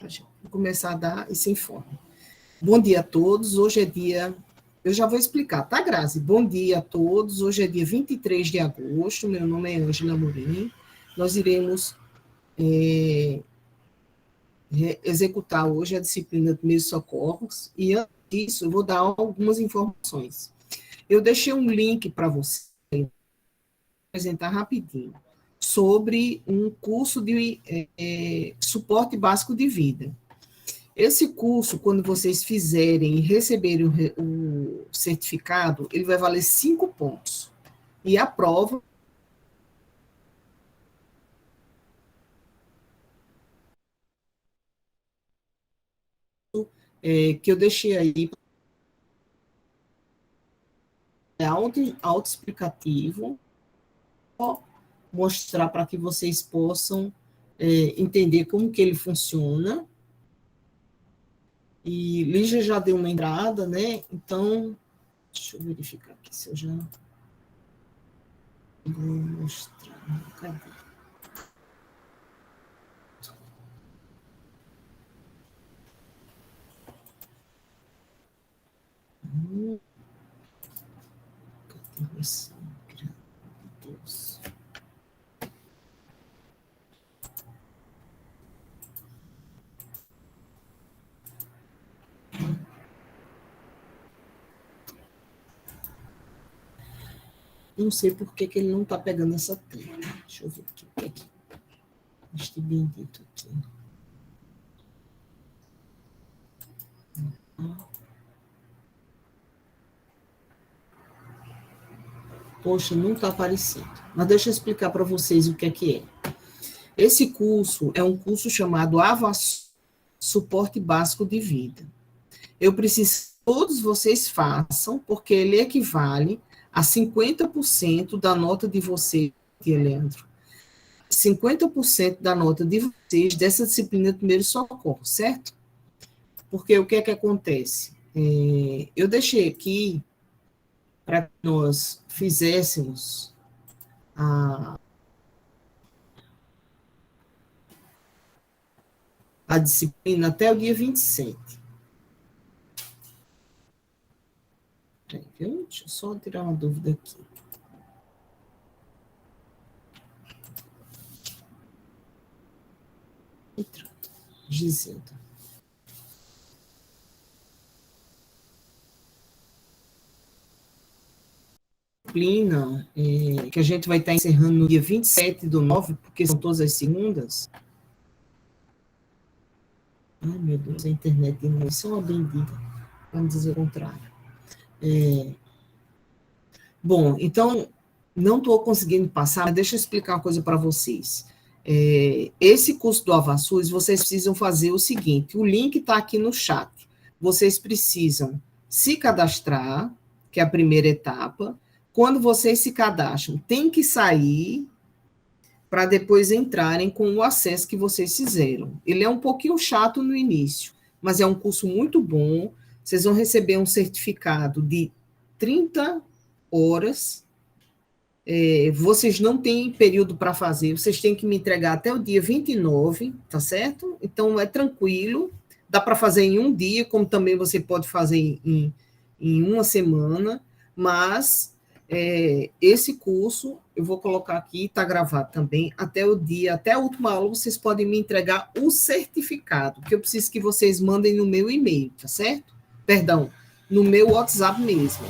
para a gente começar a dar esse informe. Bom dia a todos, hoje é dia... Eu já vou explicar, tá, Grazi? Bom dia a todos, hoje é dia 23 de agosto, meu nome é Ângela Amorim, nós iremos executar hoje a disciplina de primeiros socorros, e antes disso eu vou dar algumas informações. Eu deixei um link para você apresentar rapidinho, sobre um curso de suporte básico de vida. Esse curso, quando vocês fizerem e receberem o certificado, ele vai valer 5 pontos. E a prova que eu deixei aí é autoexplicativo, mostrar para que vocês possam entender como que ele funciona. E Lígia já deu uma entrada, né? Então, deixa eu verificar aqui se eu já vou mostrar. Cadê? Cadê esse? Deus. Não sei por que ele não está pegando essa tela. Deixa eu ver aqui. Este bendito aqui. Poxa, não está aparecendo. Mas deixa eu explicar para vocês o que é. Esse curso é um curso chamado AVASU, Suporte Básico de Vida. Eu preciso que todos vocês façam, porque ele equivale a 50% da nota de vocês, Leandro. 50% da nota de vocês dessa disciplina de primeiro socorro, certo? Porque o que é que acontece? Eu deixei aqui para que nós fizéssemos a disciplina até o dia 27. Deixa eu só tirar uma dúvida aqui. Giselda. Disciplina que a gente vai estar encerrando no dia 27/9, porque são todas as segundas. Ai, meu Deus, a internet de novo, isso é uma bendita, para não dizer o contrário. Bom, então, não estou conseguindo passar, mas deixa eu explicar uma coisa para vocês. Esse curso do AVASUS, vocês precisam fazer o seguinte, o link está aqui no chat. Vocês precisam se cadastrar, que é a primeira etapa. Quando vocês se cadastram, tem que sair para depois entrarem com o acesso que vocês fizeram. Ele é um pouquinho chato no início, mas é um curso muito bom. Vocês vão receber um certificado de 30 horas. Vocês não têm período para fazer, vocês têm que me entregar até o dia 29, tá certo? Então, é tranquilo, dá para fazer em um dia, como também você pode fazer em uma semana, mas esse curso, eu vou colocar aqui, está gravado também, até a última aula, vocês podem me entregar o certificado, que eu preciso que vocês mandem no meu e-mail, tá certo? Perdão, no meu WhatsApp mesmo.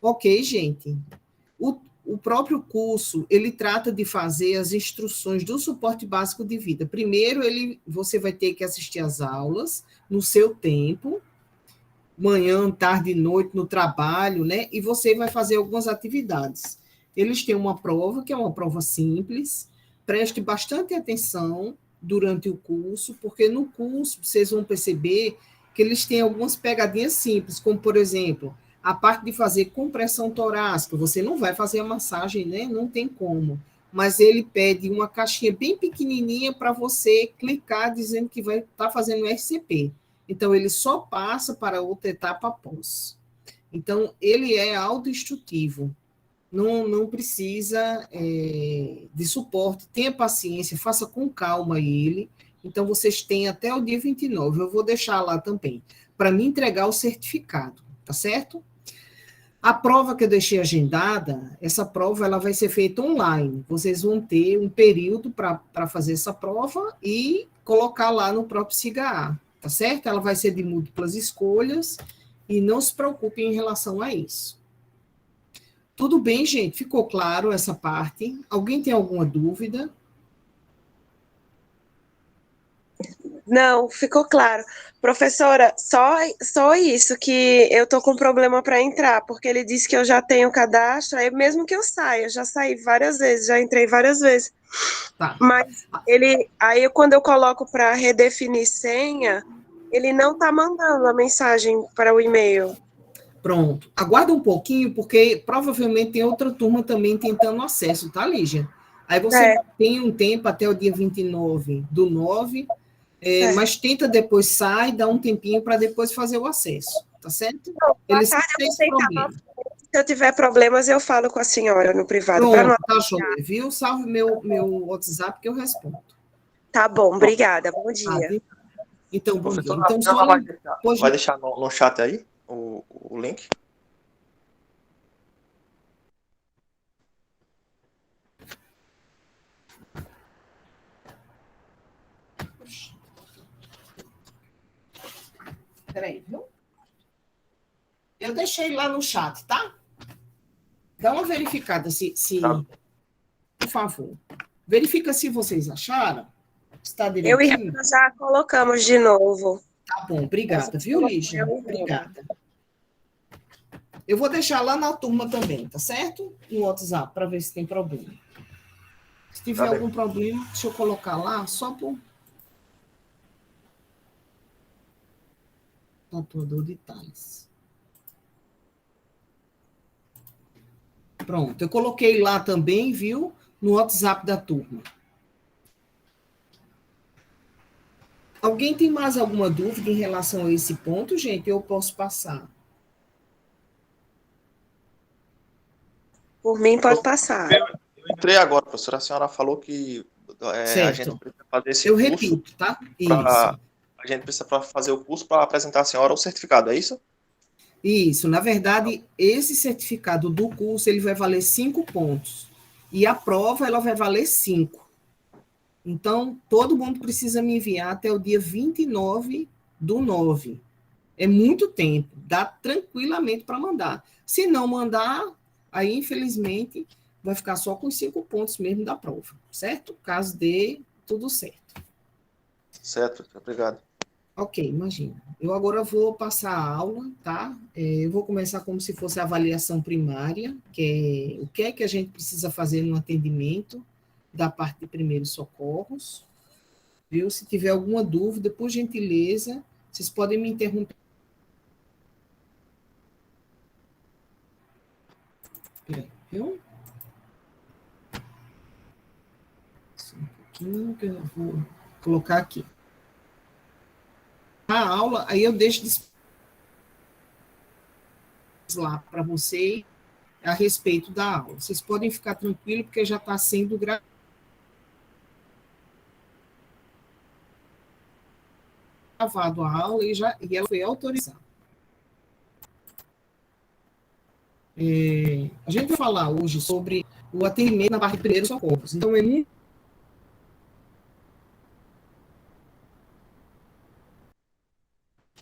Ok, gente. O próprio curso, ele trata de fazer as instruções do suporte básico de vida. Primeiro, você vai ter que assistir às aulas no seu tempo, manhã, tarde, noite, no trabalho, né? E você vai fazer algumas atividades. Eles têm uma prova, que é uma prova simples. Preste bastante atenção durante o curso, porque no curso vocês vão perceber que eles têm algumas pegadinhas simples, como, por exemplo, a parte de fazer compressão torácica. Você não vai fazer a massagem, né? Não tem como. Mas ele pede uma caixinha bem pequenininha para você clicar, dizendo que vai estar fazendo RCP. Então, ele só passa para outra etapa após. Então, ele é autoinstrutivo. não precisa de suporte, tenha paciência, faça com calma ele. Então, vocês têm até o dia 29, eu vou deixar lá também, para me entregar o certificado, tá certo? A prova que eu deixei agendada, essa prova ela vai ser feita online. Vocês vão ter um período para fazer essa prova e colocar lá no próprio SIGA, tá certo? Ela vai ser de múltiplas escolhas e não se preocupem em relação a isso. Tudo bem, gente? Ficou claro essa parte? Alguém tem alguma dúvida? Não, ficou claro. Professora, só isso que eu tô com problema para entrar, porque ele disse que eu já tenho cadastro, aí mesmo que eu saia, já saí várias vezes, já entrei várias vezes. Tá. Mas aí quando eu coloco para redefinir senha, ele não tá mandando a mensagem para o e-mail. Pronto. Aguarda um pouquinho, porque provavelmente tem outra turma também tentando acesso, tá, Lígia? Aí você tem um tempo até o dia 29/9, mas tenta depois sai, dá um tempinho para depois fazer o acesso, tá certo? Eles têm esse problema. Se eu tiver problemas, eu falo com a senhora no privado. Pronto, tá joia, viu? Salve meu WhatsApp que eu respondo. Tá bom, obrigada. Bom dia. Então, bom dia. Então, só vai deixar no chat aí o link? Peraí, viu? Eu deixei lá no chat, tá? Dá uma verificada Tá. Por favor. Verifica se vocês acharam. Está Eu e direitinho? Renan já colocamos de novo. Tá bom, obrigada, viu, Lígia? Obrigada. Eu vou deixar lá na turma também, tá certo? No WhatsApp, para ver se tem problema. Se tiver algum problema, deixa eu colocar lá, só por... Tatuador de Thales. Pronto, eu coloquei lá também, viu? No WhatsApp da turma. Alguém tem mais alguma dúvida em relação a esse ponto, gente? Eu posso passar. Por mim, pode passar. Eu entrei agora, professora. A senhora falou que a gente precisa fazer esse curso. Eu repito, tá? Isso. A gente precisa fazer o curso para apresentar à senhora o certificado, é isso? Isso. Na verdade, esse certificado do curso, ele vai valer 5 pontos. E a prova, ela vai valer 5. Então, todo mundo precisa me enviar até o dia 29/9. É muito tempo. Dá tranquilamente para mandar. Se não mandar, aí, infelizmente, vai ficar só com os 5 pontos mesmo da prova, certo? Caso dê tudo certo. Certo, obrigado. Ok, imagina. Eu agora vou passar a aula, tá? Eu vou começar como se fosse a avaliação primária, que é o que a gente precisa fazer no atendimento da parte de primeiros socorros, viu? Se tiver alguma dúvida, por gentileza, vocês podem me interromper. Viu? Só um pouquinho que eu vou colocar aqui. A aula, aí eu deixo lá para vocês a respeito da aula. Vocês podem ficar tranquilos, porque já está sendo gravado a aula e ela foi autorizada. A gente vai falar hoje sobre o atendimento na parte de primeiros socorros. Então, é muito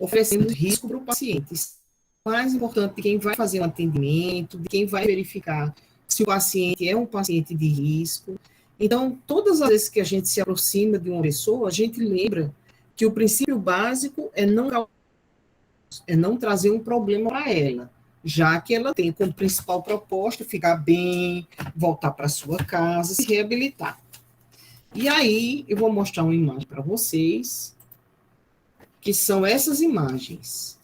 oferecendo risco para o paciente. O mais importante de quem vai fazer um atendimento, de quem vai verificar se o paciente é um paciente de risco. Então, todas as vezes que a gente se aproxima de uma pessoa, a gente lembra que o princípio básico é não trazer um problema para ela, já que ela tem como principal proposta ficar bem, voltar para sua casa, se reabilitar. E aí, eu vou mostrar uma imagem para vocês, que são essas imagens.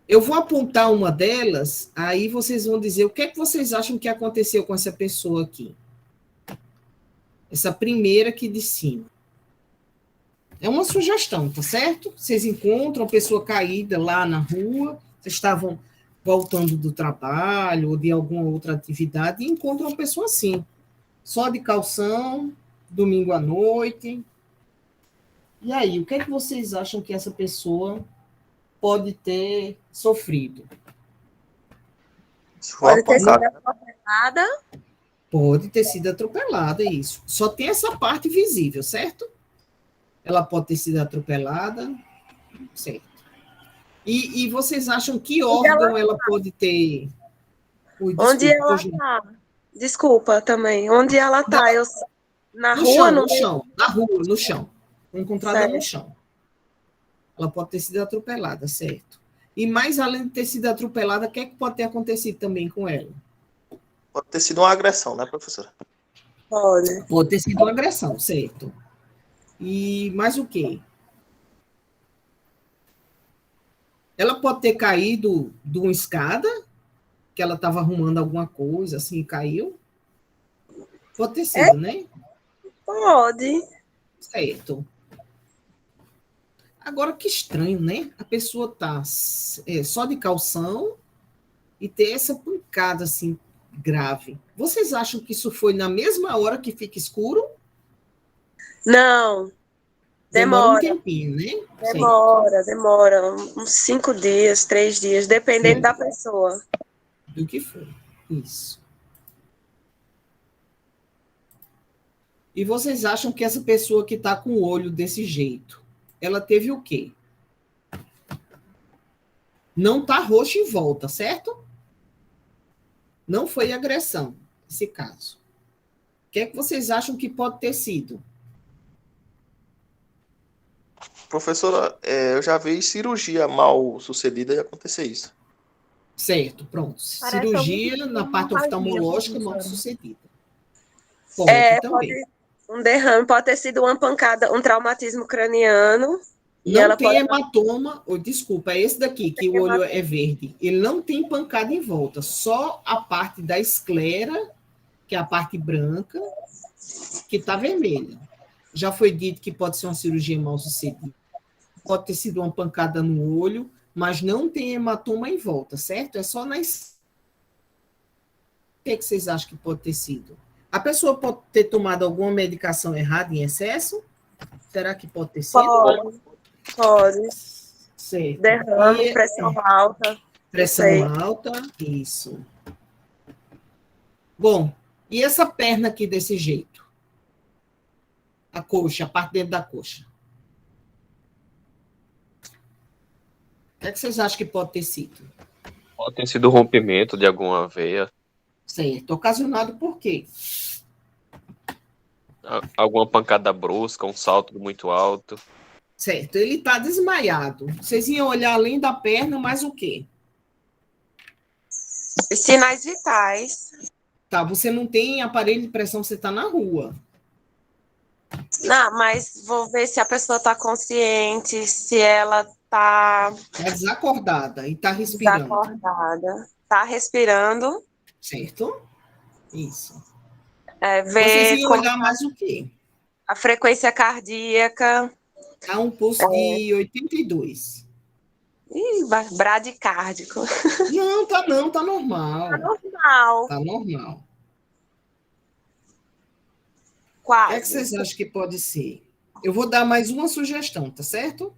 Eu vou apontar uma delas, aí vocês vão dizer o que é que vocês acham que aconteceu com essa pessoa aqui. Essa primeira aqui de cima. É uma sugestão, tá certo? Vocês encontram a pessoa caída lá na rua, vocês estavam voltando do trabalho ou de alguma outra atividade e encontra uma pessoa assim, só de calção, domingo à noite. E aí, o que é que vocês acham que essa pessoa pode ter sofrido? Isso foi uma Pode ter sido pancada. atropelada. Pode ter sido atropelada, isso. Só tem essa parte visível, certo? Ela pode ter sido atropelada, certo. E vocês acham que órgão ela pode ter? Ui, Onde desculpa, ela tá? Desculpa também. Onde ela tá? Eu, na no rua, chão, no no chão, na rua, no chão. Encontrada no Certo. chão. Ela pode ter sido atropelada, certo. E mais além de ter sido atropelada, o que é que pode ter acontecido também com ela? Pode ter sido uma agressão, né, professora? Pode. Pode ter sido uma agressão, certo. E mais o quê? Ela pode ter caído de uma escada, que ela estava arrumando alguma coisa, assim, e caiu. Pode ter sido, né? Pode. Certo. Agora, que estranho, né? A pessoa tá só de calção e ter essa pancada, assim, grave. Vocês acham que isso foi na mesma hora que fica escuro? Não. Demora um Demora. tempinho, né? Demora. Uns 5 dias, 3 dias, dependendo da pessoa. Do que foi. Isso. E vocês acham que essa pessoa que está com o olho desse jeito, ela teve o quê? Não está roxo em volta, certo? Não foi agressão, esse caso. O que é que vocês acham que pode ter sido? Professora, eu já vi cirurgia mal sucedida e acontecer isso. Certo, pronto. Parece Cirurgia na parte hemorragia, oftalmológica mal professora. sucedida. Pode também. Pode um derrame, pode ter sido uma pancada, um traumatismo craniano. E Não ela tem pode hematoma, desculpa, é esse daqui, que o olho é verde. Ele não tem pancada em volta, só a parte da esclera, que é a parte branca, que está vermelha. Já foi dito que pode ser uma cirurgia mal sucedida, pode ter sido uma pancada no olho, mas não tem hematoma em volta, certo? É só na esclera. O que é que vocês acham que pode ter sido? A pessoa pode ter tomado alguma medicação errada em excesso? Será que pode ter sido? Pode. Certo. Derrame, pressão alta. Pressão alta, isso. Bom, e essa perna aqui desse jeito? A coxa, a parte dentro da coxa. O que é que vocês acham que pode ter sido? Pode ter sido rompimento de alguma veia. Certo. Ocasionado por quê? Alguma pancada brusca, um salto muito alto. Certo. Ele está desmaiado. Vocês iam olhar além da perna, mas o quê? Sinais vitais. Tá, você não tem aparelho de pressão, você está na rua. Não, mas vou ver se a pessoa está consciente, se ela está Está desacordada e está respirando. desacordada. Está respirando. Certo? Isso. Vocês Ver iam olhar mais o quê? a frequência cardíaca. Há um pulso de 82. Ih, bradicárdico. Não, tá não, tá normal. Tá normal. Tá normal. O Quase. que é que vocês acham que pode ser? Eu vou dar mais uma sugestão, tá certo?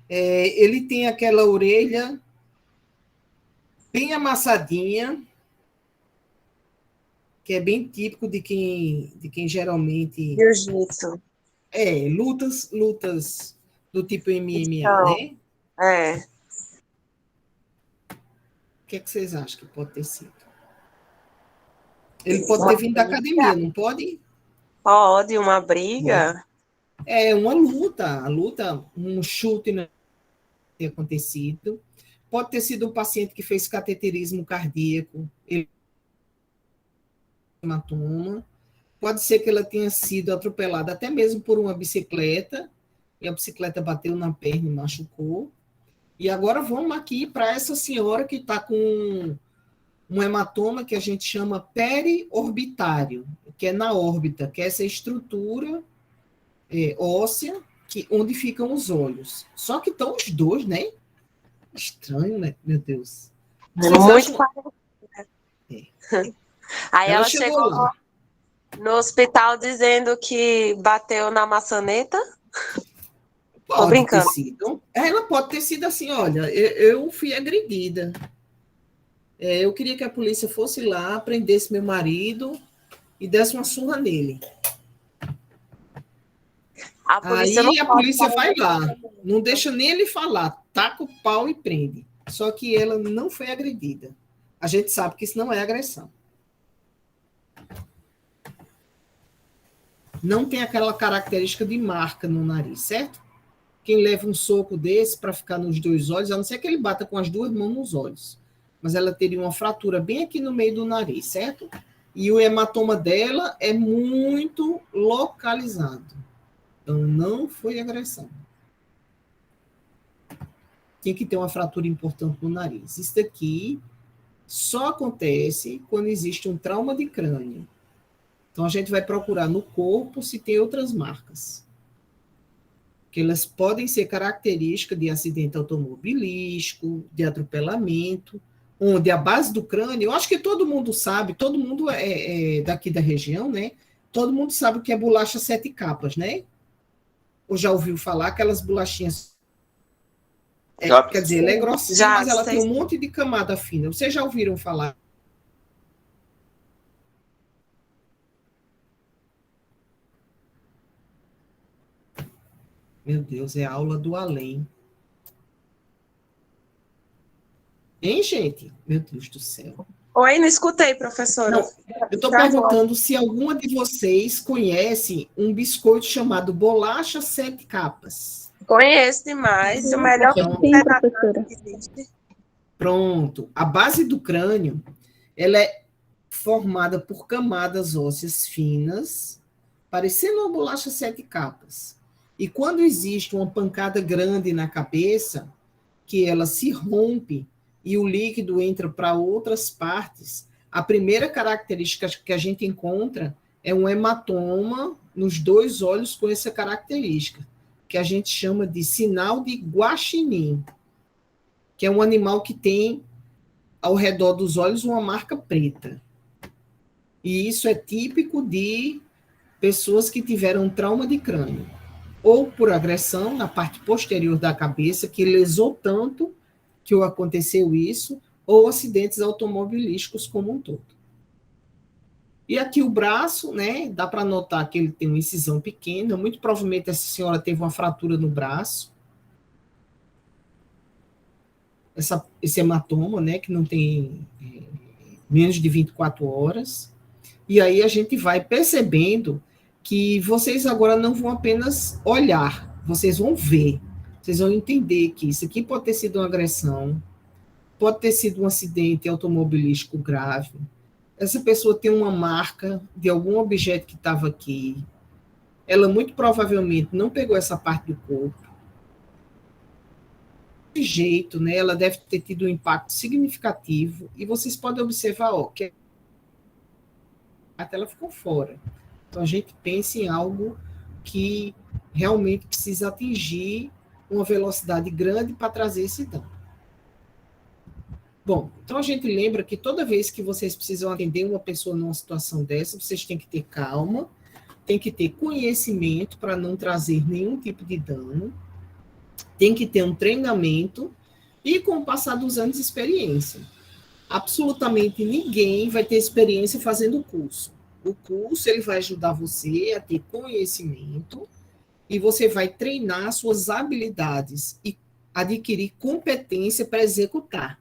Ele tem aquela orelha bem amassadinha, que é bem típico de quem geralmente... Jiu-jitsu. Lutas do tipo MMA, Então, né? O que é que vocês acham que pode ter sido? Ele pode ter vindo da academia, não pode? Pode, uma briga. Uma luta, um chute não ter acontecido. Pode ter sido um paciente que fez cateterismo cardíaco, hematoma. Pode ser que ela tenha sido atropelada até mesmo por uma bicicleta, e a bicicleta bateu na perna e machucou. E agora vamos aqui para essa senhora que está com um hematoma que a gente chama periorbitário, que é na órbita, que é essa estrutura óssea onde ficam os olhos. Só que estão os dois, né? Estranho, né? Meu Deus. Vocês Muito acham... parecida. Aí Ela ela chegou chegou lá. no hospital dizendo que bateu na maçaneta. Tô Pode ter brincando. sido. Ela pode ter sido assim, olha, eu fui agredida. Eu queria que a polícia fosse lá, prendesse meu marido e desse uma surra nele. A polícia não Aí a pode polícia vai lá, não deixa nem ele falar, taca o pau e prende. Só que ela não foi agredida. A gente sabe que isso não é agressão. Não tem aquela característica de marca no nariz, certo? Quem leva um soco desse para ficar nos dois olhos, a não ser que ele bata com as duas mãos nos olhos, mas ela teria uma fratura bem aqui no meio do nariz, certo? E o hematoma dela é muito localizado. Então, não foi agressão. Tinha que ter uma fratura importante no nariz. Isso daqui só acontece quando existe um trauma de crânio. Então, a gente vai procurar no corpo se tem outras marcas. Que elas podem ser características de acidente automobilístico, de atropelamento, onde a base do crânio, eu acho que todo mundo sabe, todo mundo é daqui da região, né? Todo mundo sabe o que é bolacha 7 capas, né? Ou já ouviu falar aquelas bolachinhas? Quer dizer, ela é grossinha, mas ela tem um monte de camada fina. Vocês já ouviram falar? Meu Deus, é a aula do além. Hein, gente? Meu Deus do céu. Oi, não escutei, professora. Não, eu estou perguntando se alguma de vocês conhece um biscoito chamado bolacha 7 capas. Conheço demais. O melhor Sim, professora. que existe. Pronto. A base do crânio, ela é formada por camadas ósseas finas, parecendo uma bolacha 7 capas. E quando existe uma pancada grande na cabeça, que ela se rompe e o líquido entra para outras partes, a primeira característica que a gente encontra é um hematoma nos dois olhos com essa característica, que a gente chama de sinal de guaxinim, que é um animal que tem ao redor dos olhos uma marca preta. E isso é típico de pessoas que tiveram trauma de crânio, ou por agressão na parte posterior da cabeça, que lesou tanto que aconteceu isso, ou acidentes automobilísticos como um todo. E aqui o braço, né, dá para notar que ele tem uma incisão pequena, muito provavelmente essa senhora teve uma fratura no braço, esse hematoma, né, que não tem menos de 24 horas, e aí a gente vai percebendo que vocês agora não vão apenas olhar, vocês vão ver, vocês vão entender que isso aqui pode ter sido uma agressão, pode ter sido um acidente automobilístico grave, essa pessoa tem uma marca de algum objeto que estava aqui, ela muito provavelmente não pegou essa parte do corpo, de jeito, né, ela deve ter tido um impacto significativo, e vocês podem observar, ó, que até ela ficou fora. Então, a gente pensa em algo que realmente precisa atingir uma velocidade grande para trazer esse dano. Bom, então a gente lembra que toda vez que vocês precisam atender uma pessoa numa situação dessa, vocês têm que ter calma, tem que ter conhecimento para não trazer nenhum tipo de dano, tem que ter um treinamento e, com o passar dos anos, experiência. Absolutamente ninguém vai ter experiência fazendo o curso. O curso ele vai ajudar você a ter conhecimento e você vai treinar suas habilidades e adquirir competência para executar.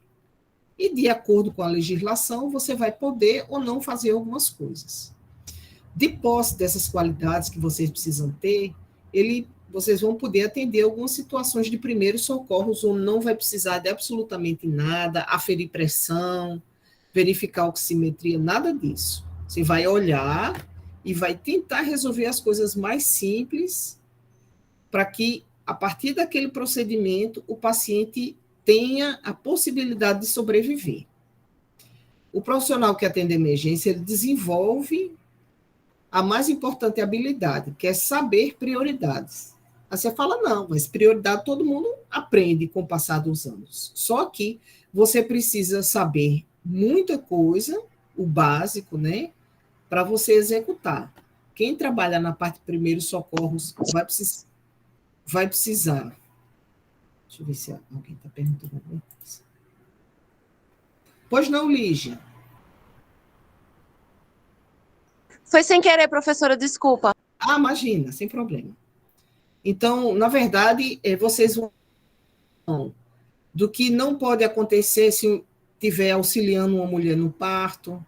E, de acordo com a legislação, você vai poder ou não fazer algumas coisas. De posse dessas qualidades que vocês precisam ter, vocês vão poder atender algumas situações de primeiros socorros, ou não vai precisar de absolutamente nada, aferir pressão, verificar oximetria, nada disso. Você vai olhar e vai tentar resolver as coisas mais simples para que, a partir daquele procedimento, o paciente tenha a possibilidade de sobreviver. O profissional que atende a emergência, ele desenvolve a mais importante habilidade, que é saber prioridades. Aí você fala, não, mas prioridade todo mundo aprende com o passar dos anos. Só que você precisa saber muita coisa, o básico, né, para você executar. Quem trabalha na parte de primeiros socorros vai precisar. Deixa eu ver se alguém está perguntando alguma coisa. Pois não, Lígia? Foi sem querer, professora, desculpa. Ah, imagina, sem problema. Então, na verdade, vocês vão do que não pode acontecer se estiver auxiliando uma mulher no parto.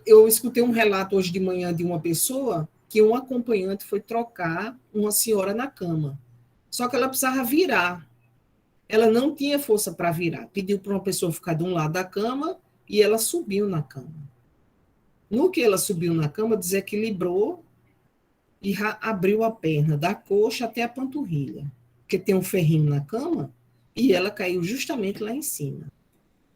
Eu escutei um relato hoje de manhã de uma pessoa que um acompanhante foi trocar uma senhora na cama. Só que ela precisava virar. Ela não tinha força para virar. Pediu para uma pessoa ficar de um lado da cama e ela subiu na cama. No que ela subiu na cama, desequilibrou e abriu a perna da coxa até a panturrilha, porque tem um ferrinho na cama, e ela caiu justamente lá em cima.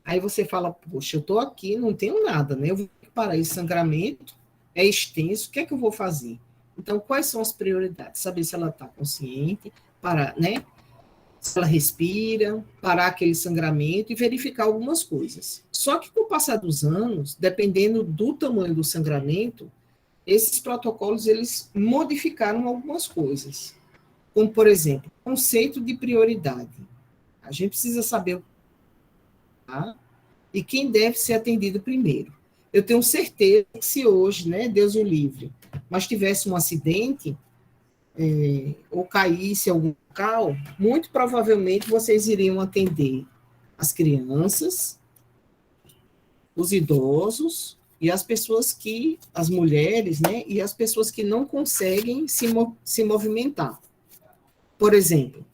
Aí você fala, poxa, eu estou aqui, não tenho nada, né? Eu vou parar esse sangramento, é extenso, o que é que eu vou fazer? Então, quais são as prioridades? Saber se ela está consciente, parar, né? Se ela respira, parar aquele sangramento e verificar algumas coisas. Só que com o passar dos anos, dependendo do tamanho do sangramento, esses protocolos eles modificaram algumas coisas. Como, por exemplo, conceito de prioridade. A gente precisa saber e quem deve ser atendido primeiro. Eu tenho certeza que se hoje, né, Deus o livre, mas tivesse um acidente, ou caísse algum local, muito provavelmente vocês iriam atender as crianças, os idosos e as pessoas as mulheres, né, e as pessoas que não conseguem se movimentar. Por exemplo,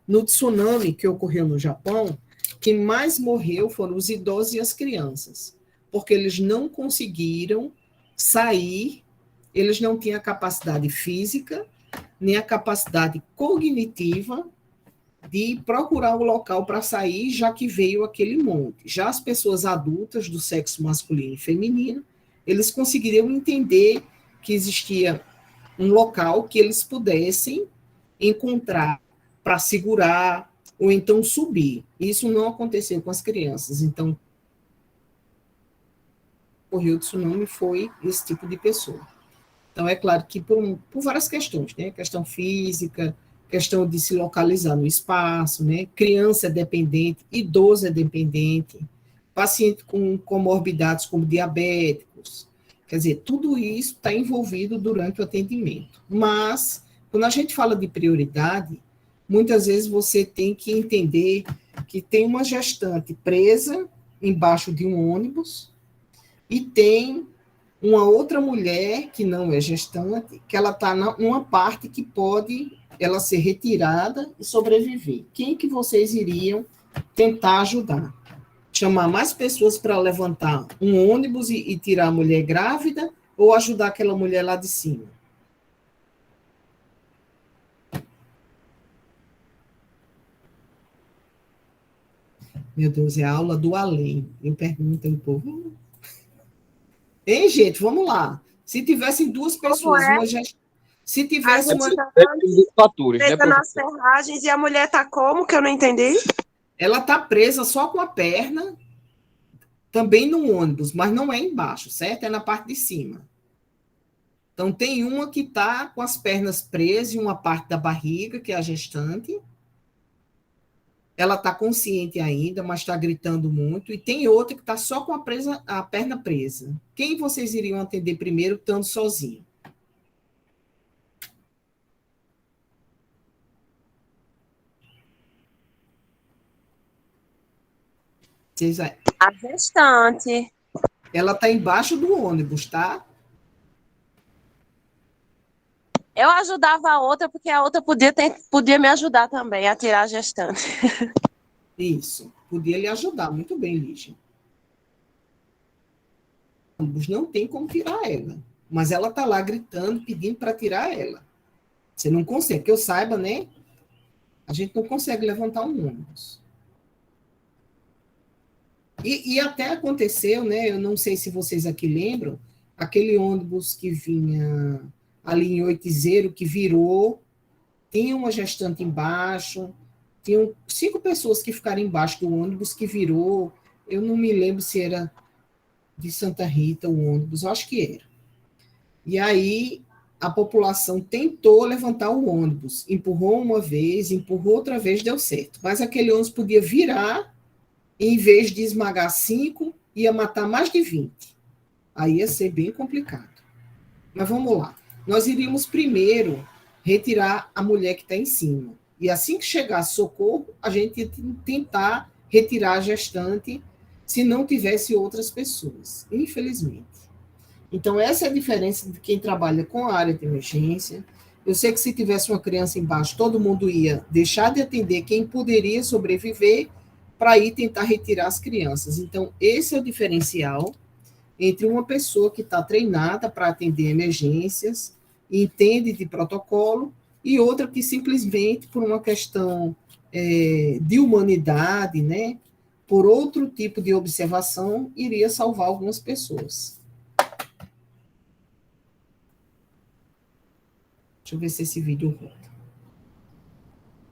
no tsunami que ocorreu no Japão, quem mais morreu foram os idosos e as crianças, porque eles não conseguiram sair, eles não tinham a capacidade física, nem a capacidade cognitiva de procurar o local para sair, já que veio aquele monte. Já as pessoas adultas do sexo masculino e feminino, eles conseguiriam entender que existia um local que eles pudessem encontrar para segurar ou então subir. Isso não aconteceu com as crianças. Então, o Rio Tsunami foi esse tipo de pessoa. Então, é claro que por várias questões, né? Questão física, questão de se localizar no espaço, né? Criança é dependente, idoso é dependente, paciente com comorbidades como diabéticos. Quer dizer, tudo isso está envolvido durante o atendimento. Mas, quando a gente fala de prioridade, muitas vezes você tem que entender que tem uma gestante presa embaixo de um ônibus e tem uma outra mulher que não é gestante, que ela está numa parte que pode ela ser retirada e sobreviver. Quem que vocês iriam tentar ajudar? Chamar mais pessoas para levantar um ônibus e tirar a mulher grávida ou ajudar aquela mulher lá de cima? Meu Deus, é a aula do além. Eu pergunto ao povo. Hein, gente, vamos lá. Se tivessem duas pessoas, se tivesse a uma. gente tá fatores, né, presa nas ferragens e a mulher tá como, que eu não entendi? Ela está presa só com a perna, também no ônibus, mas não é embaixo, certo? É na parte de cima. Então, tem uma que está com as pernas presas em uma parte da barriga, que é a gestante. Ela está consciente ainda, mas está gritando muito. E tem outra que está só com a perna presa. Quem vocês iriam atender primeiro, estando sozinho? A gestante. Ela está embaixo do ônibus, tá? Eu ajudava a outra, porque a outra podia me ajudar também a tirar a gestante. Isso. Podia lhe ajudar. Muito bem, Lígia. O ônibus não tem como tirar ela. Mas ela está lá gritando, pedindo para tirar ela. Você não consegue. Que eu saiba, né? A gente não consegue levantar um ônibus. E até aconteceu, né? Eu não sei se vocês aqui lembram, aquele ônibus que vinha ali em Oitizeiro, que virou, tinha uma gestante embaixo, tinham 5 pessoas que ficaram embaixo do ônibus que virou, eu não me lembro se era de Santa Rita o ônibus, eu acho que era. E aí a população tentou levantar o ônibus, empurrou uma vez, empurrou outra vez, deu certo. Mas aquele ônibus podia virar, e em vez de esmagar 5, ia matar mais de 20. Aí ia ser bem complicado. Mas vamos lá. Nós iríamos primeiro retirar a mulher que está em cima. E assim que chegasse socorro, a gente ia tentar retirar a gestante se não tivesse outras pessoas, infelizmente. Então, essa é a diferença de quem trabalha com a área de emergência. Eu sei que se tivesse uma criança embaixo, todo mundo ia deixar de atender quem poderia sobreviver para ir tentar retirar as crianças. Então, esse é o diferencial entre uma pessoa que está treinada para atender emergências, entende de protocolo, e outra que simplesmente, por uma questão de humanidade, né, por outro tipo de observação, iria salvar algumas pessoas. Deixa eu ver se esse vídeo volta.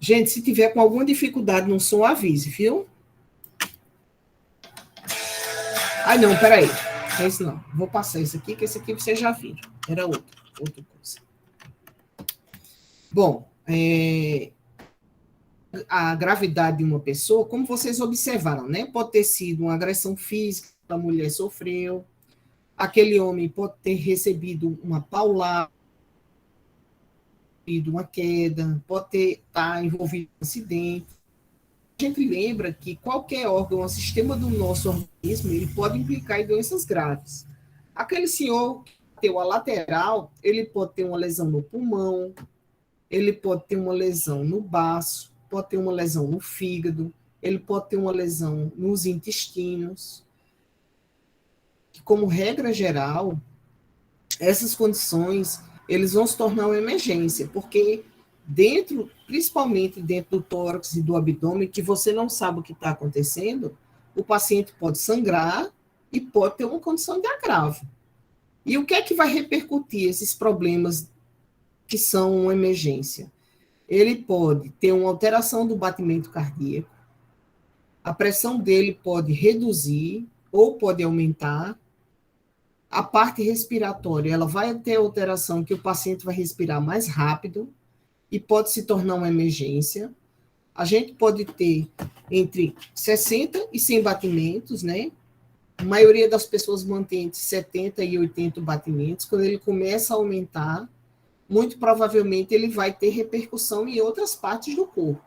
Gente, se tiver com alguma dificuldade no som, avise, viu? Ai, não, peraí. Não é isso não. Vou passar isso aqui, que esse aqui vocês já viram. Era outra coisa. Bom, a gravidade de uma pessoa, como vocês observaram, né? Pode ter sido uma agressão física que a mulher sofreu, aquele homem pode ter recebido uma paulada, uma queda, pode estar envolvido em um acidente. A gente lembra que qualquer órgão, o sistema do nosso organismo, ele pode implicar em doenças graves. Aquele senhor que bateu a lateral, ele pode ter uma lesão no pulmão, ele pode ter uma lesão no baço, pode ter uma lesão no fígado, ele pode ter uma lesão nos intestinos. Como regra geral, essas condições, eles vão se tornar uma emergência, porque dentro, principalmente dentro do tórax e do abdômen, que você não sabe o que está acontecendo, o paciente pode sangrar e pode ter uma condição de agravo. E o que é que vai repercutir esses problemas que são uma emergência? Ele pode ter uma alteração do batimento cardíaco, a pressão dele pode reduzir ou pode aumentar, a parte respiratória, ela vai ter alteração que o paciente vai respirar mais rápido e pode se tornar uma emergência. A gente pode ter entre 60 e 100 batimentos, né? A maioria das pessoas mantém entre 70 e 80 batimentos. Quando ele começa a aumentar, muito provavelmente ele vai ter repercussão em outras partes do corpo.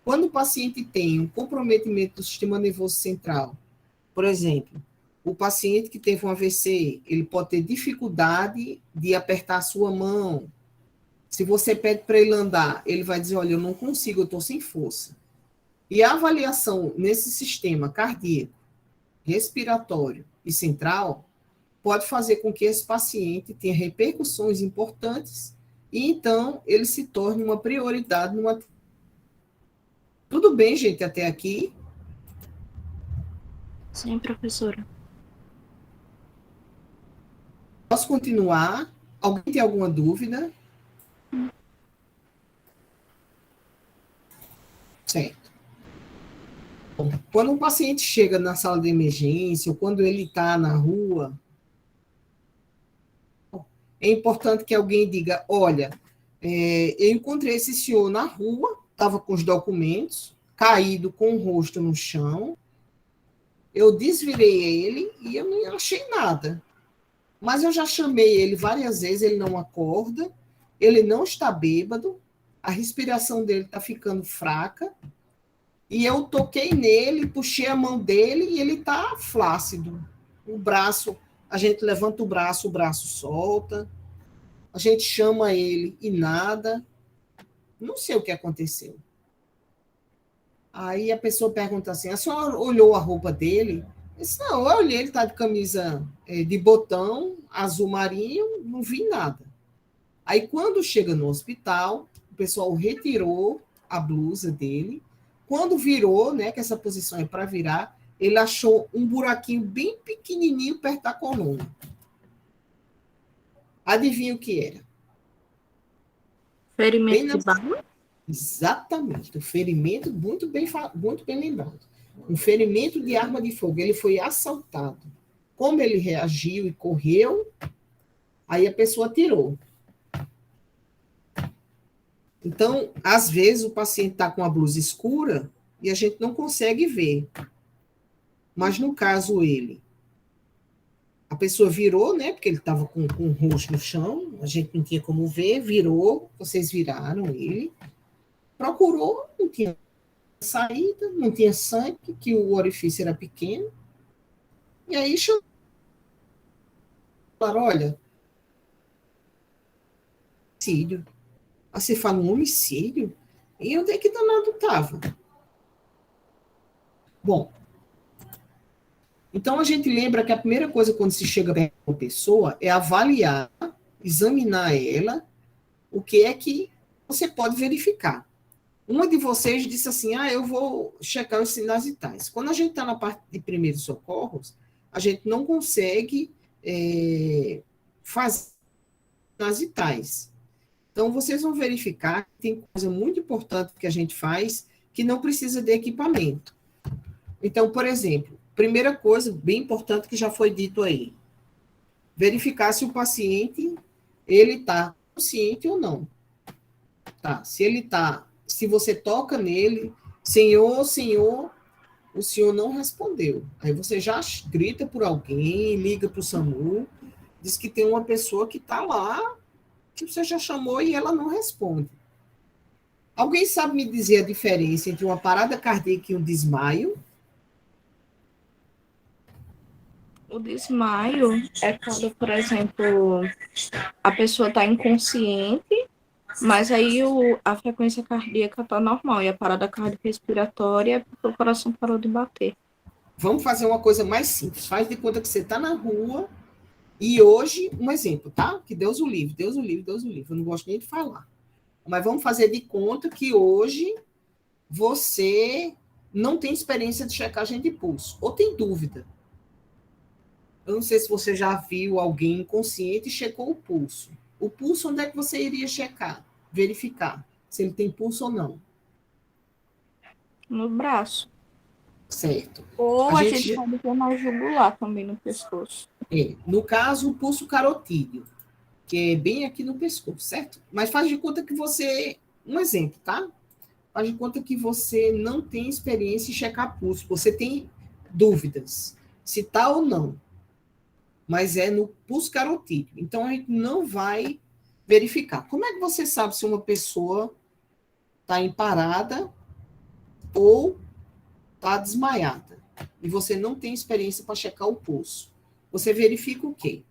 Quando o paciente tem um comprometimento do sistema nervoso central, por exemplo, o paciente que teve um AVC, ele pode ter dificuldade de apertar a sua mão. Se você pede para ele andar, ele vai dizer, olha, eu não consigo, eu estou sem força. E a avaliação nesse sistema cardíaco, respiratório e central pode fazer com que esse paciente tenha repercussões importantes e, então, ele se torne uma prioridade numa... Tudo bem, gente, até aqui? Sim, professora. Posso continuar? Alguém tem alguma dúvida? Certo. Bom, quando um paciente chega na sala de emergência, ou quando ele está na rua, é importante que alguém diga, olha, eu encontrei esse senhor na rua, estava com os documentos, caído com o rosto no chão, eu desvirei ele e eu não achei nada. Mas eu já chamei ele várias vezes, ele não acorda, ele não está bêbado, a respiração dele está ficando fraca, e eu toquei nele, puxei a mão dele e ele está flácido. O braço, a gente levanta o braço solta, a gente chama ele e nada. Não sei o que aconteceu. Aí a pessoa pergunta assim, a senhora olhou a roupa dele? Eu disse, não, eu olhei, ele está de camisa de botão, azul marinho, não vi nada. Aí quando chega no hospital, o pessoal retirou a blusa dele. Quando virou, né, que essa posição é para virar, ele achou um buraquinho bem pequenininho perto da coluna. Adivinha o que era? Ferimento de bala? Exatamente, o ferimento, muito bem lembrado. Um ferimento de arma de fogo. Ele foi assaltado. Como ele reagiu e correu, aí a pessoa atirou. Então, às vezes, o paciente está com a blusa escura e a gente não consegue ver. Mas, no caso, a pessoa virou, né? Porque ele estava com o rosto no chão, a gente não tinha como ver, virou, vocês viraram ele, procurou, não tinha saída, não tinha sangue, que o orifício era pequeno, e aí falaram, olha, homicídio. Aí você fala um homicídio? E onde é que danado estava? Bom, então a gente lembra que a primeira coisa quando se chega perto de uma pessoa é avaliar, examinar ela, o que é que você pode verificar. Uma de vocês disse assim, eu vou checar os sinais vitais. Quando a gente está na parte de primeiros socorros, a gente não consegue fazer sinais vitais. Então, vocês vão verificar que tem coisa muito importante que a gente faz que não precisa de equipamento. Então, por exemplo, primeira coisa bem importante que já foi dito aí, verificar se o paciente ele está consciente ou não. Tá? Se você toca nele, senhor, o senhor não respondeu. Aí você já grita por alguém, liga para o SAMU, diz que tem uma pessoa que está lá, que você já chamou e ela não responde. Alguém sabe me dizer a diferença entre uma parada cardíaca e um desmaio? O desmaio é quando, por exemplo, a pessoa está inconsciente, mas aí a frequência cardíaca está normal e a parada cardiorrespiratória é porque o coração parou de bater. Vamos fazer uma coisa mais simples. Faz de conta que você está na rua e hoje, um exemplo, tá? Que Deus o livre, Deus o livre, Deus o livre. Eu não gosto nem de falar. Mas vamos fazer de conta que hoje você não tem experiência de checagem de pulso, ou tem dúvida. Eu não sei se você já viu alguém inconsciente e checou o pulso. O pulso, onde é que você iria checar? Verificar se ele tem pulso ou não. No braço. Certo. Ou a gente pode ter na jugular também, no pescoço. No caso, o pulso carotídeo, que é bem aqui no pescoço, certo? Mas faz de conta que você... Um exemplo, tá? Faz de conta que você não tem experiência em checar pulso. Você tem dúvidas se tá ou não. Mas é no pulso carotídeo. Então, a gente não vai verificar. Como é que você sabe se uma pessoa está em parada ou está desmaiada? E você não tem experiência para checar o pulso. Você verifica o quê?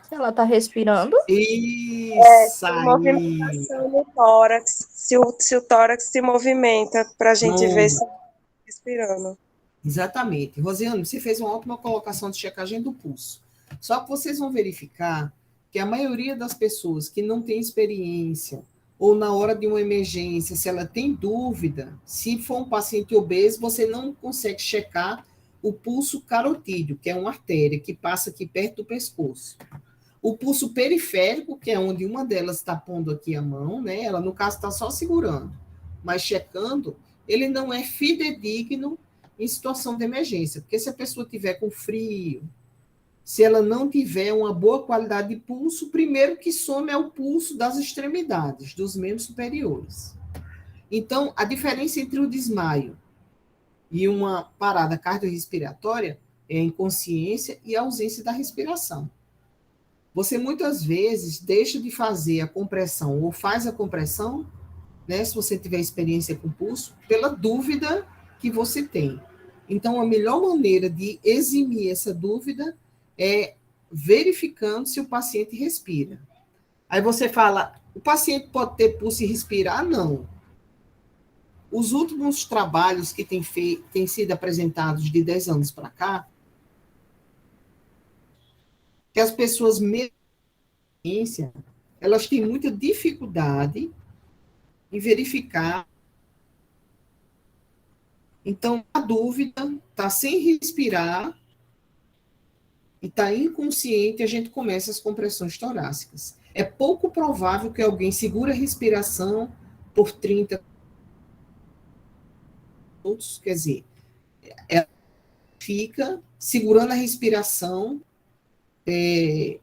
Se ela está respirando. Isso aí. Movimentação no tórax. Se o tórax se movimenta, para a gente ver se está respirando. Exatamente. Rosiane, você fez uma ótima colocação de checagem do pulso. Só que vocês vão verificar que a maioria das pessoas que não tem experiência, ou na hora de uma emergência, se ela tem dúvida, se for um paciente obeso, você não consegue checar o pulso carotídeo, que é uma artéria que passa aqui perto do pescoço. O pulso periférico, que é onde uma delas está pondo aqui a mão, né? Ela, no caso, está só segurando, mas checando, ele não é fidedigno em situação de emergência, porque se a pessoa tiver com frio, se ela não tiver uma boa qualidade de pulso, o primeiro que some é o pulso das extremidades, dos membros superiores. Então, a diferença entre o desmaio e uma parada cardiorrespiratória é a inconsciência e a ausência da respiração. Você muitas vezes deixa de fazer a compressão ou faz a compressão, né, se você tiver experiência com pulso, pela dúvida que você tem. Então, a melhor maneira de eximir essa dúvida é verificando se o paciente respira. Aí você fala, o paciente pode ter pulso e respirar? Não. Os últimos trabalhos que têm sido apresentados de 10 anos para cá, que as pessoas, elas têm muita dificuldade em verificar. Então, a dúvida está sem respirar e está inconsciente, a gente começa as compressões torácicas. É pouco provável que alguém segure a respiração por 30 minutos, quer dizer, ela fica segurando a respiração, vai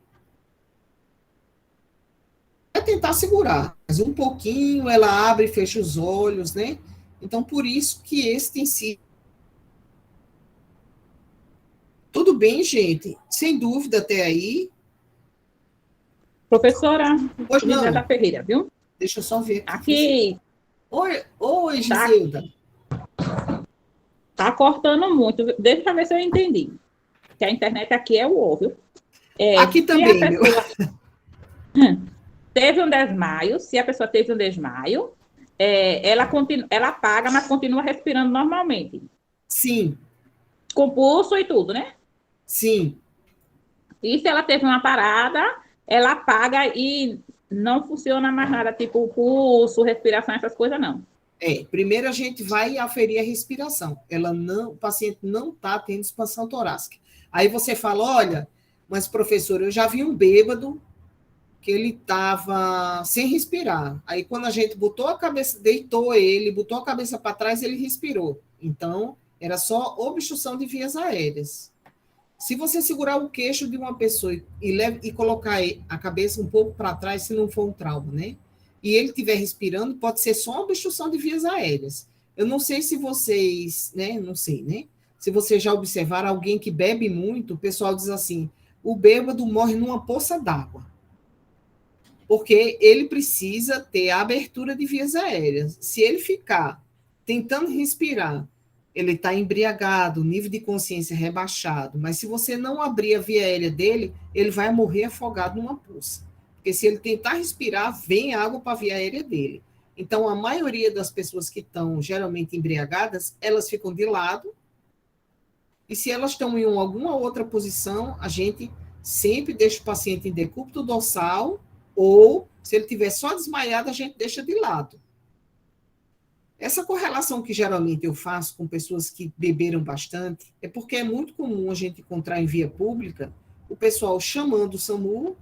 tentar segurar, mas um pouquinho ela abre e fecha os olhos, né? Então, por isso que esse tem sido. Tudo bem, gente? Sem dúvida até aí. Professora Pois não. Giselda Ferreira, viu? Deixa eu só ver Aqui Oi, Giselda. tá cortando muito. Deixa eu ver se eu entendi. Que a internet aqui é o óbvio. Aqui também, meu. Teve um desmaio, se a pessoa teve um desmaio, ela apaga, mas continua respirando normalmente. Sim. Com pulso e tudo, né? Sim. E se ela teve uma parada, ela apaga e não funciona mais nada, tipo pulso, respiração, essas coisas, não. Primeiro a gente vai aferir a respiração. O paciente não está tendo expansão torácica. Aí você fala, olha, mas professor, eu já vi um bêbado que ele estava sem respirar. Aí quando a gente botou a cabeça, deitou ele, botou a cabeça para trás, ele respirou. Então, era só obstrução de vias aéreas. Se você segurar o queixo de uma pessoa e colocar a cabeça um pouco para trás, se não for um trauma, né? E ele estiver respirando, pode ser só uma obstrução de vias aéreas. Eu não sei se vocês, né? Não sei, né? Se vocês já observaram alguém que bebe muito, o pessoal diz assim, o bêbado morre numa poça d'água. Porque ele precisa ter a abertura de vias aéreas. Se ele ficar tentando respirar, ele está embriagado, nível de consciência rebaixado, mas se você não abrir a via aérea dele, ele vai morrer afogado numa poça. Porque se ele tentar respirar, vem água para a via aérea dele. Então, a maioria das pessoas que estão geralmente embriagadas, elas ficam de lado, e se elas estão em alguma outra posição, a gente sempre deixa o paciente em decúbito dorsal, ou, se ele estiver só desmaiado, a gente deixa de lado. Essa correlação que geralmente eu faço com pessoas que beberam bastante é porque é muito comum a gente encontrar em via pública o pessoal chamando o SAMU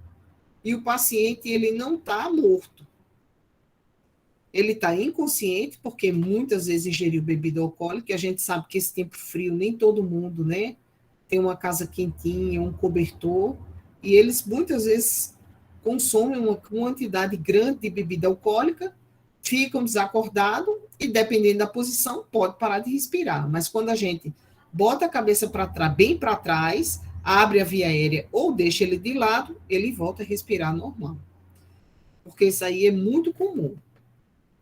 e o paciente ele não está morto. Ele está inconsciente porque muitas vezes ingeriu bebida alcoólica e a gente sabe que esse tempo frio nem todo mundo, né, tem uma casa quentinha, um cobertor, e eles muitas vezes consomem uma quantidade grande de bebida alcoólica, ficam desacordados e, dependendo da posição, pode parar de respirar. Mas quando a gente bota a cabeça para trás, bem para trás, abre a via aérea ou deixa ele de lado, ele volta a respirar normal. Porque isso aí é muito comum.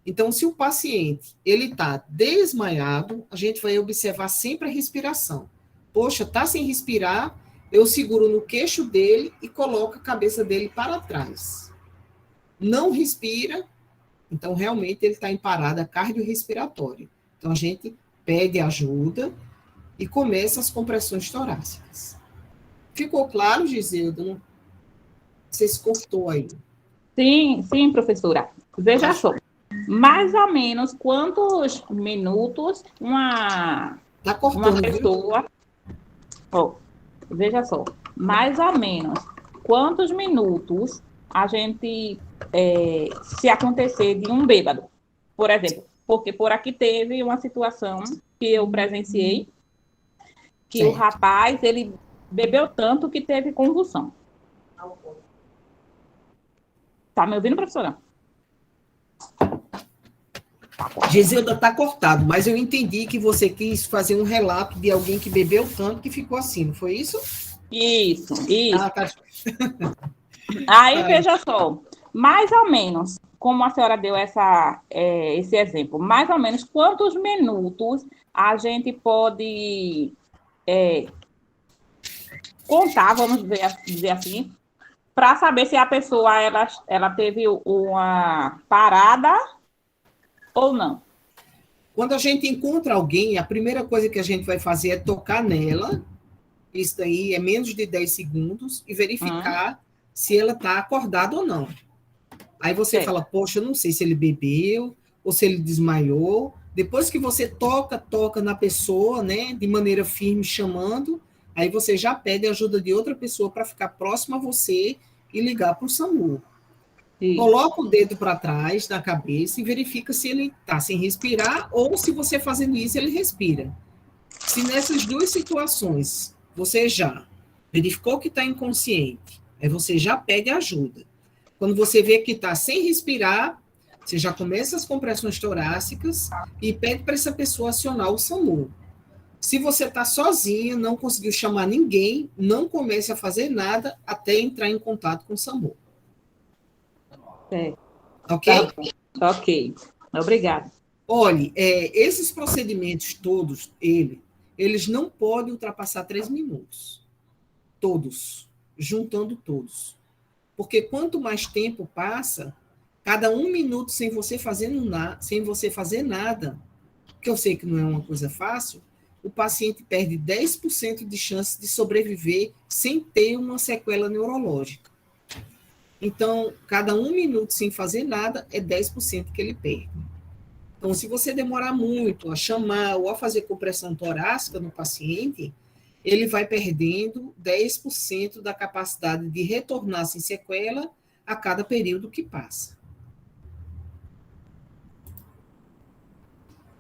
Então, se o paciente ele está desmaiado, a gente vai observar sempre a respiração. Poxa, está sem respirar, eu seguro no queixo dele e coloco a cabeça dele para trás. Não respira, então realmente ele está em parada cardiorrespiratória. Então a gente pede ajuda e começa as compressões torácicas. Ficou claro, Giselda? Não sei se cortou aí. Sim, professora. Veja só, mais ou menos quantos minutos uma pessoa... veja só, mais ou menos quantos minutos a gente, se acontecer de um bêbado, por exemplo, porque por aqui teve uma situação que eu presenciei, que certo. O rapaz, ele bebeu tanto que teve convulsão. Tá me ouvindo, professora? Giselda, está cortado, mas eu entendi que você quis fazer um relato de alguém que bebeu tanto que ficou assim, não foi isso? Isso. Ah, tá. Aí, veja só, mais ou menos, como a senhora deu esse exemplo, mais ou menos quantos minutos a gente pode contar, vamos dizer assim, para saber se a pessoa ela teve uma parada ou não. Quando a gente encontra alguém, a primeira coisa que a gente vai fazer é tocar nela, isso daí é menos de 10 segundos, e verificar se ela está acordada ou não. Aí você fala, poxa, eu não sei se ele bebeu ou se ele desmaiou. Depois que você toca na pessoa, né, de maneira firme, chamando, Aí você já pede ajuda de outra pessoa para ficar próximo a você e ligar para o SAMU. Sim. Coloca o dedo para trás da cabeça e verifica se ele está sem respirar ou se você fazendo isso ele respira. Se nessas duas situações você já verificou que está inconsciente, aí você já pede ajuda. Quando você vê que está sem respirar, você já começa as compressões torácicas e pede para essa pessoa acionar o SAMU. Se você está sozinho, não conseguiu chamar ninguém, não comece a fazer nada até entrar em contato com o SAMU. É. Ok? Tá bom. Ok. Obrigada. Olhe, esses procedimentos todos, eles não podem ultrapassar 3 minutos. Todos. Juntando todos. Porque quanto mais tempo passa, cada 1 minuto sem você fazer nada, que eu sei que não é uma coisa fácil, o paciente perde 10% de chance de sobreviver sem ter uma sequela neurológica. Então, cada 1 minuto sem fazer nada é 10% que ele perde. Então, se você demorar muito a chamar ou a fazer compressão torácica no paciente, ele vai perdendo 10% da capacidade de retornar sem sequela a cada período que passa.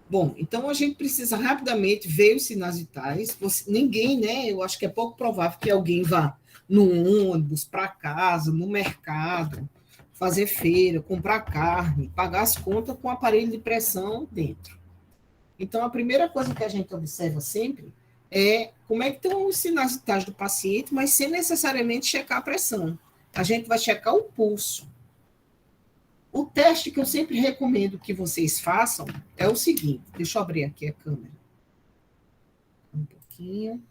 Bom, então a gente precisa rapidamente ver os sinais vitais. Ninguém, né? Eu acho que é pouco provável que alguém vá no ônibus, para casa, no mercado, fazer feira, comprar carne, pagar as contas com aparelho de pressão dentro. Então, a primeira coisa que a gente observa sempre é como é que estão os sinais vitais do paciente, mas sem necessariamente checar a pressão. A gente vai checar o pulso. O teste que eu sempre recomendo que vocês façam é o seguinte, deixa eu abrir aqui a câmera. Um pouquinho.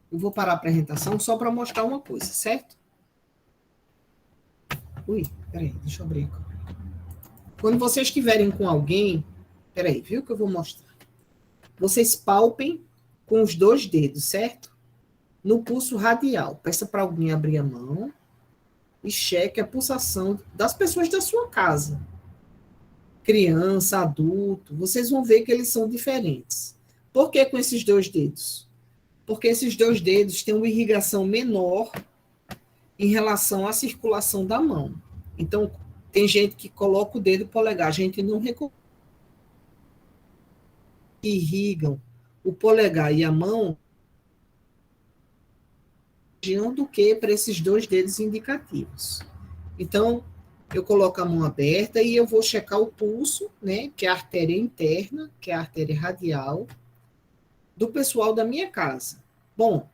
Eu vou parar a apresentação só para mostrar uma coisa, certo? Ui, peraí, deixa eu abrir a câmera. Quando vocês estiverem com alguém, peraí, viu que eu vou mostrar? Vocês palpem com os 2 dedos, certo? No pulso radial. Peça para alguém abrir a mão e cheque a pulsação das pessoas da sua casa. Criança, adulto, vocês vão ver que eles são diferentes. Por que com esses 2 dedos? Porque esses 2 dedos têm uma irrigação menor em relação à circulação da mão. Então, tem gente que coloca o dedo polegar, a gente não recomenda que irrigam o polegar e a mão do que para esses 2 dedos indicativos. Então, eu coloco a mão aberta e eu vou checar o pulso, né, que é a artéria interna, que é a artéria radial, do pessoal da minha casa. Bom,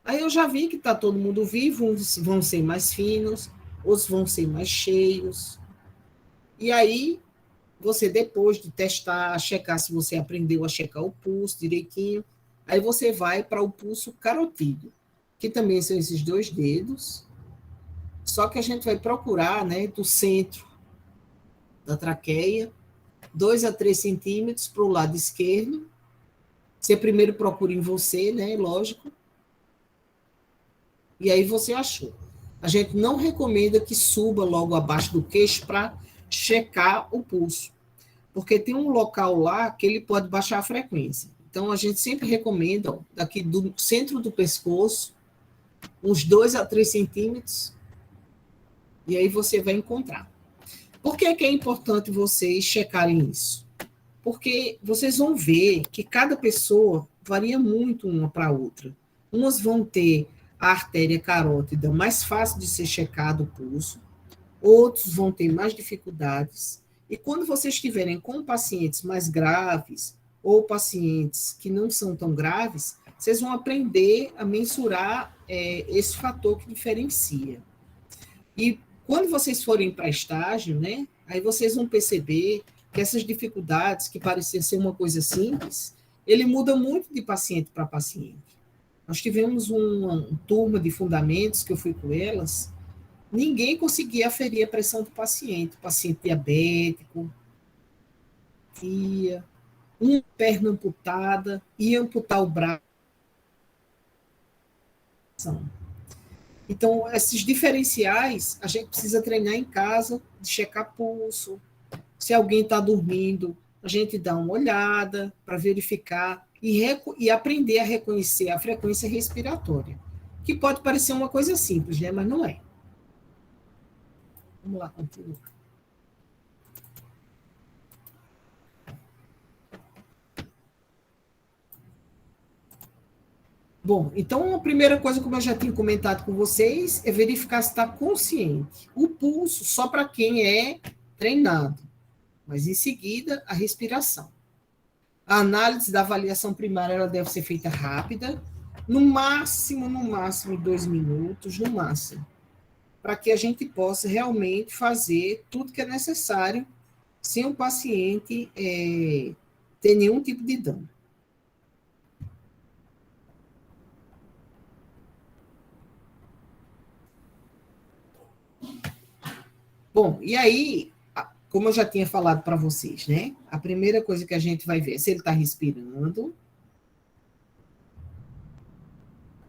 aí eu já vi que está todo mundo vivo, uns vão ser mais finos, outros vão ser mais cheios. E aí, você depois de testar, checar se você aprendeu a checar o pulso direitinho, aí você vai para o pulso carotídeo, que também são esses 2 dedos, só que a gente vai procurar, né, do centro da traqueia, 2 a 3 centímetros para o lado esquerdo. Você primeiro procura em você, né, lógico, e aí você achou. A gente não recomenda que suba logo abaixo do queixo para checar o pulso, porque tem um local lá que ele pode baixar a frequência. Então, a gente sempre recomenda, ó, daqui do centro do pescoço, uns 2 a 3 centímetros, e aí você vai encontrar. Por que é importante vocês checarem isso? Porque vocês vão ver que cada pessoa varia muito uma para a outra. Umas vão ter a artéria carótida mais fácil de ser checado o pulso, outros vão ter mais dificuldades. E quando vocês estiverem com pacientes mais graves ou pacientes que não são tão graves, vocês vão aprender a mensurar esse fator que diferencia. E quando vocês forem para estágio, né, aí vocês vão perceber que essas dificuldades, que pareciam ser uma coisa simples, ele muda muito de paciente para paciente. Nós tivemos uma turma de fundamentos, que eu fui com elas, ninguém conseguia aferir a pressão do paciente diabético, uma perna amputada, ia amputar o braço. Então, esses diferenciais, a gente precisa treinar em casa, de checar pulso. Se alguém está dormindo, a gente dá uma olhada para verificar e aprender a reconhecer a frequência respiratória, que pode parecer uma coisa simples, né? Mas não é. Vamos lá, continua. Bom, então a primeira coisa, como eu já tinha comentado com vocês, é verificar se está consciente. O pulso, só para quem é treinado, mas em seguida a respiração. A análise da avaliação primária ela deve ser feita rápida, no máximo 2 minutos, no máximo, para que a gente possa realmente fazer tudo que é necessário sem o paciente ter nenhum tipo de dano. Bom, e aí, como eu já tinha falado para vocês, né? A primeira coisa que a gente vai ver é se ele está respirando.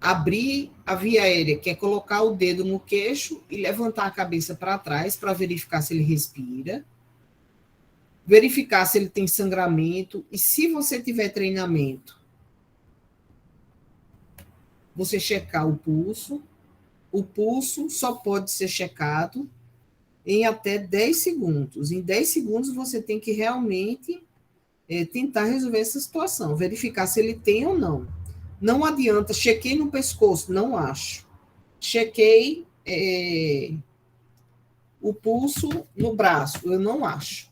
Abrir a via aérea, que é colocar o dedo no queixo e levantar a cabeça para trás para verificar se ele respira. Verificar se ele tem sangramento. E se você tiver treinamento, você checar o pulso. O pulso só pode ser checado em até 10 segundos. Em 10 segundos, você tem que realmente tentar resolver essa situação, verificar se ele tem ou não. Não adianta, chequei no pescoço, não acho. Chequei o pulso no braço, eu não acho.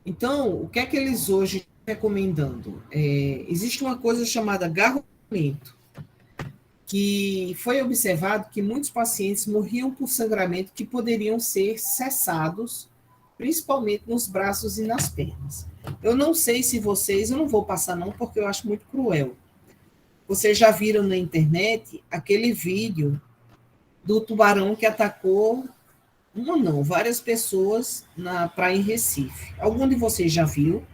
Então, o que é que eles hoje estão recomendando? Existe uma coisa chamada garrafamento, que foi observado que muitos pacientes morriam por sangramento que poderiam ser cessados, principalmente nos braços e nas pernas. Eu não sei se vocês, eu não vou passar não, porque eu acho muito cruel. Vocês já viram na internet aquele vídeo do tubarão que atacou, várias pessoas na praia em Recife. Algum de vocês já viu?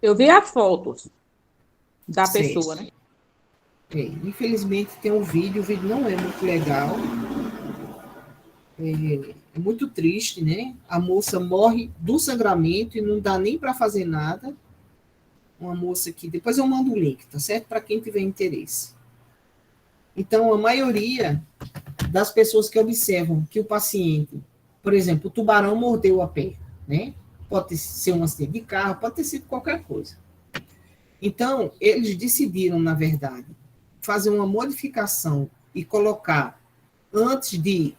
Eu vi as fotos da Certo. pessoa, né? Infelizmente tem o vídeo não é muito legal, é muito triste, né? A moça morre do sangramento e não dá nem para fazer nada. Uma moça que depois eu mando o link, tá certo? Para quem tiver interesse. Então, a maioria das pessoas que observam que o paciente, por exemplo, o tubarão mordeu a perna, né? Pode ser um acidente de carro, pode ter sido qualquer coisa. Então, eles decidiram, na verdade, fazer uma modificação e colocar, antes de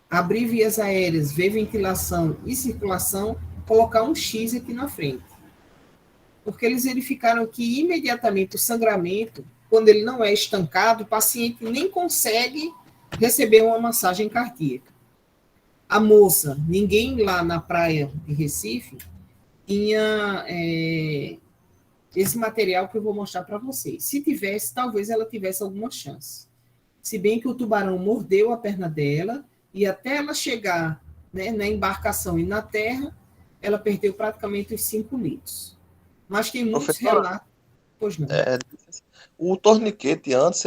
abrir vias aéreas, ver ventilação e circulação, colocar um X aqui na frente. Porque eles verificaram que imediatamente o sangramento, quando ele não é estancado, o paciente nem consegue receber uma massagem cardíaca. A moça, ninguém lá na praia de Recife tinha esse material que eu vou mostrar para vocês. Se tivesse, talvez ela tivesse alguma chance. Se bem que o tubarão mordeu a perna dela e até ela chegar, né, na embarcação e na terra, ela perdeu praticamente os 5 litros. Mas tem muitos relatos. Pois não. O torniquete antes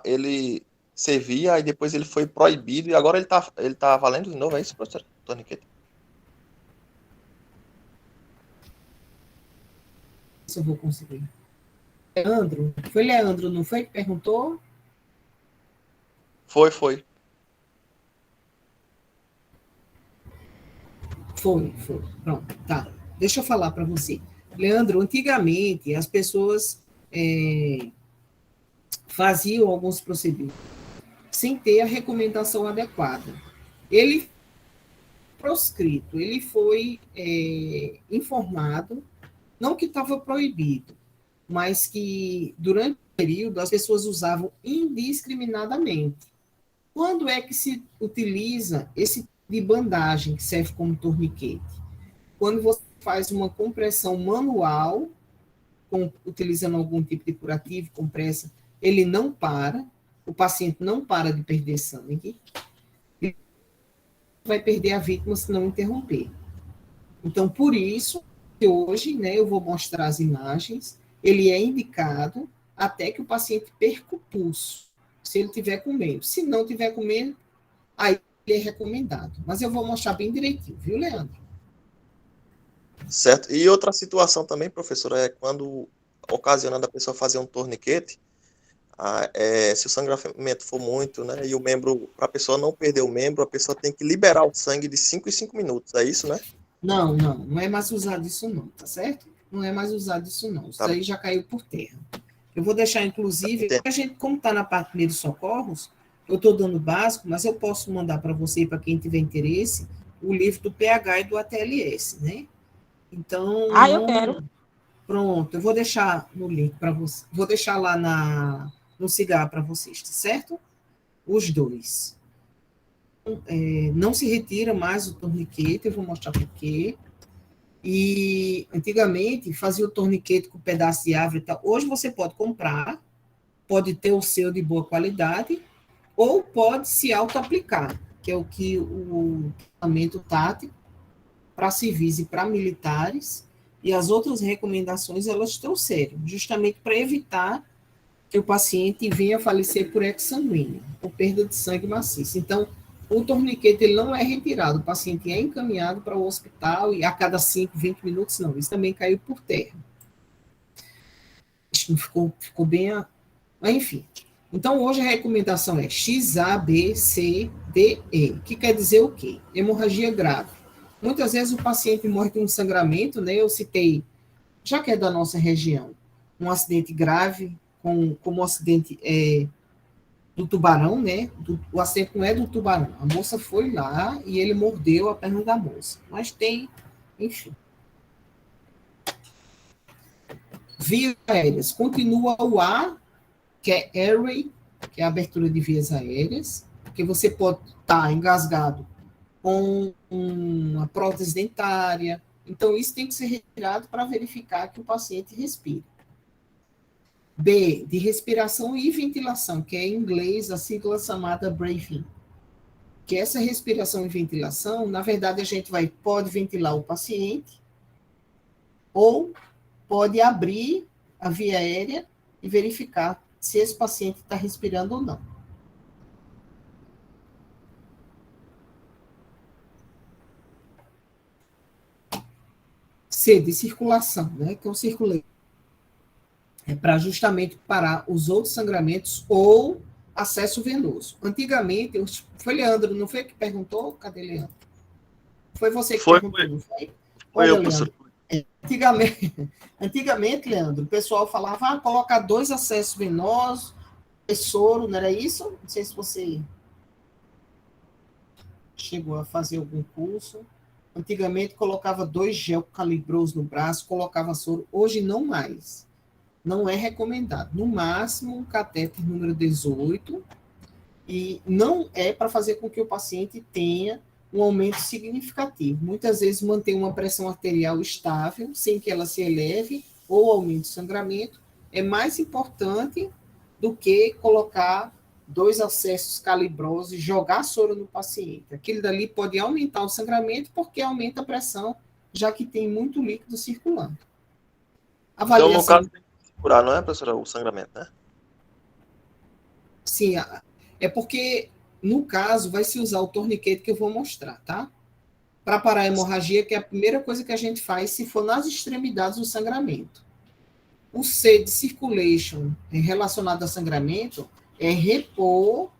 ele servia e depois ele foi proibido e agora ele tá valendo de novo, é isso, professor? Torniquete. Se eu vou conseguir. Leandro, foi Leandro, não foi que perguntou? Foi. Foi. Pronto, tá. Deixa eu falar para você. Leandro, antigamente as pessoas faziam alguns procedimentos sem ter a recomendação adequada. Ele proscrito, ele foi informado, não que estava proibido, mas que durante o período as pessoas usavam indiscriminadamente. Quando é que se utiliza esse tipo de bandagem que serve como torniquete? Quando você faz uma compressão manual, utilizando algum tipo de curativo, compressa, ele não para, o paciente não para de perder sangue, e vai perder a vítima se não interromper. Então, por isso, que hoje, né, eu vou mostrar as imagens, ele é indicado até que o paciente perca o pulso, se ele tiver com medo. Se não tiver com medo, aí ele é recomendado. Mas eu vou mostrar bem direitinho, viu, Leandro? Certo. E outra situação também, professora, é quando ocasionando a pessoa fazer um torniquete, se o sangramento for muito, né, e o membro, para a pessoa não perder o membro, a pessoa tem que liberar o sangue de 5 em 5 minutos, é isso, né? Não é mais usado isso não, tá certo? Não é mais usado isso não, isso Tá. daí já caiu por terra. Eu vou deixar, inclusive, Entendi. a gente, como está na parte de primeiros socorros, eu estou dando básico, mas eu posso mandar para você, para quem tiver interesse, o livro do PH e do ATLS, né? Então, Eu quero. Pronto, eu vou deixar no link para você, vou deixar lá no cigarro para vocês, tá certo? Os dois. Não se retira mais o torniquete, eu vou mostrar por quê. E antigamente fazia o torniquete com pedaço de árvore e tal. Hoje você pode comprar, pode ter o seu de boa qualidade, ou pode se auto-aplicar, que é o que o equipamento tático para civis e para militares, e as outras recomendações elas trouxeram, justamente para evitar que o paciente venha a falecer por exsanguíneo, por perda de sangue maciço. Então, o torniquete ele não é retirado, o paciente é encaminhado para o hospital e a cada 5, 20 minutos, não. Isso também caiu por terra. Acho que ficou bem... Mas, enfim. Então, hoje a recomendação é XABCDE, que quer dizer o quê? Hemorragia grave. Muitas vezes o paciente morre de um sangramento, né? Eu citei, já que é da nossa região, um acidente grave, como o acidente do tubarão, né? O acidente não é do tubarão. A moça foi lá e ele mordeu a perna da moça. Mas tem, enfim. Vias aéreas. Continua o A, que é airway, que é a abertura de vias aéreas, porque você pode estar engasgado com uma prótese dentária. Então, isso tem que ser retirado para verificar que o paciente respira. B, de respiração e ventilação, que é em inglês a sigla chamada breathing. Que essa respiração e ventilação, na verdade, a gente pode ventilar o paciente ou pode abrir a via aérea e verificar se esse paciente está respirando ou não. C, de circulação, né? Que é o circulante. É para justamente parar os outros sangramentos ou acesso venoso. Antigamente, foi Leandro, não foi que perguntou? Cadê Leandro? Foi você que perguntou, não foi? Foi eu, Leandro. professor. Antigamente, Leandro, o pessoal falava, colocar 2 acessos venosos, soro, não era isso? Não sei se você chegou a fazer algum curso. Antigamente, colocava 2 gel calibrosos no braço, colocava soro. Hoje, não mais. Não é recomendado. No máximo, um catéter número 18, e não é para fazer com que o paciente tenha um aumento significativo. Muitas vezes, manter uma pressão arterial estável, sem que ela se eleve, ou aumente o sangramento, é mais importante do que colocar 2 acessos calibrosos e jogar soro no paciente. Aquilo dali pode aumentar o sangramento, porque aumenta a pressão, já que tem muito líquido circulando. Então, no caso, tem que segurar, não é, professora, o sangramento, né? Sim, é porque, no caso, vai se usar o torniquete que eu vou mostrar, tá? Para parar a hemorragia, que é a primeira coisa que a gente faz se for nas extremidades do sangramento. O C de circulation relacionado a sangramento é repor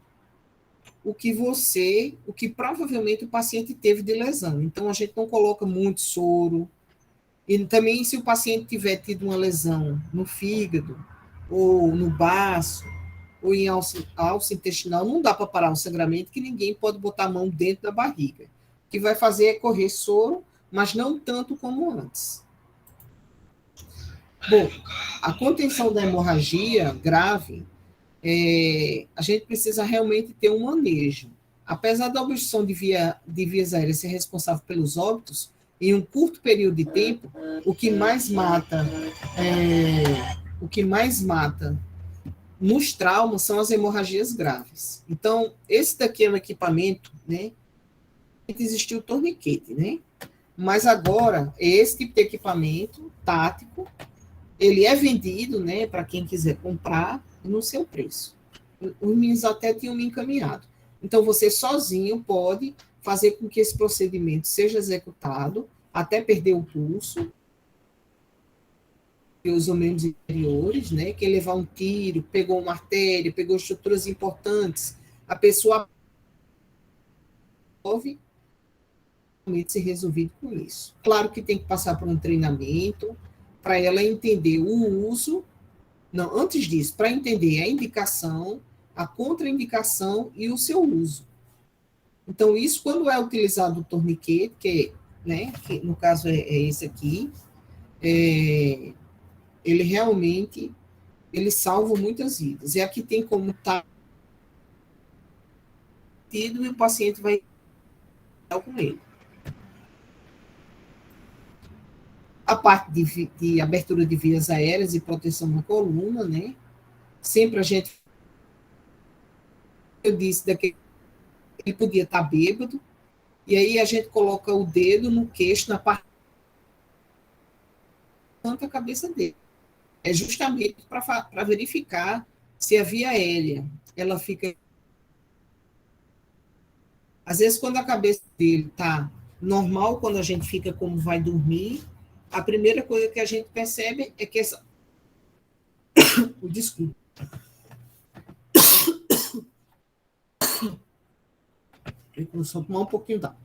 o que provavelmente o paciente teve de lesão. Então, a gente não coloca muito soro. E também, se o paciente tiver tido uma lesão no fígado, ou no baço, ou em alça intestinal, não dá para parar o sangramento, que ninguém pode botar a mão dentro da barriga. O que vai fazer é correr soro, mas não tanto como antes. Bom, a contenção da hemorragia grave, a gente precisa realmente ter um manejo. Apesar da obstrução de vias aéreas ser responsável pelos óbitos, em um curto período de tempo, o que mais mata nos traumas são as hemorragias graves. Então, esse daqui é um equipamento, né? Existiu o torniquete, né? Mas agora, esse tipo de equipamento tático, ele é vendido, né, para quem quiser comprar, no seu preço. Os meninos até tinham me encaminhado. Então, você sozinho pode fazer com que esse procedimento seja executado até perder o pulso, e os membros inferiores, né? Quem levar um tiro, pegou uma artéria, pegou estruturas importantes, a pessoa pode ser resolvido com isso. Claro que tem que passar por um treinamento para ela entender o uso. Não, antes disso, para entender a indicação, a contraindicação e o seu uso. Então, isso, quando é utilizado o torniquete, que no caso é esse aqui, ele realmente salva muitas vidas. E aqui tem como estar e o paciente vai com ele. A parte de abertura de vias aéreas e proteção na coluna, né? Sempre a gente, eu disse, ele podia estar bêbado, e aí a gente coloca o dedo no queixo, na parte da cabeça dele. É justamente para verificar se a via aérea, ela fica... Às vezes, quando a cabeça dele está normal, quando a gente fica como vai dormir, a primeira coisa que a gente percebe é que essa... Desculpa. Eu só tomar um pouquinho d'água.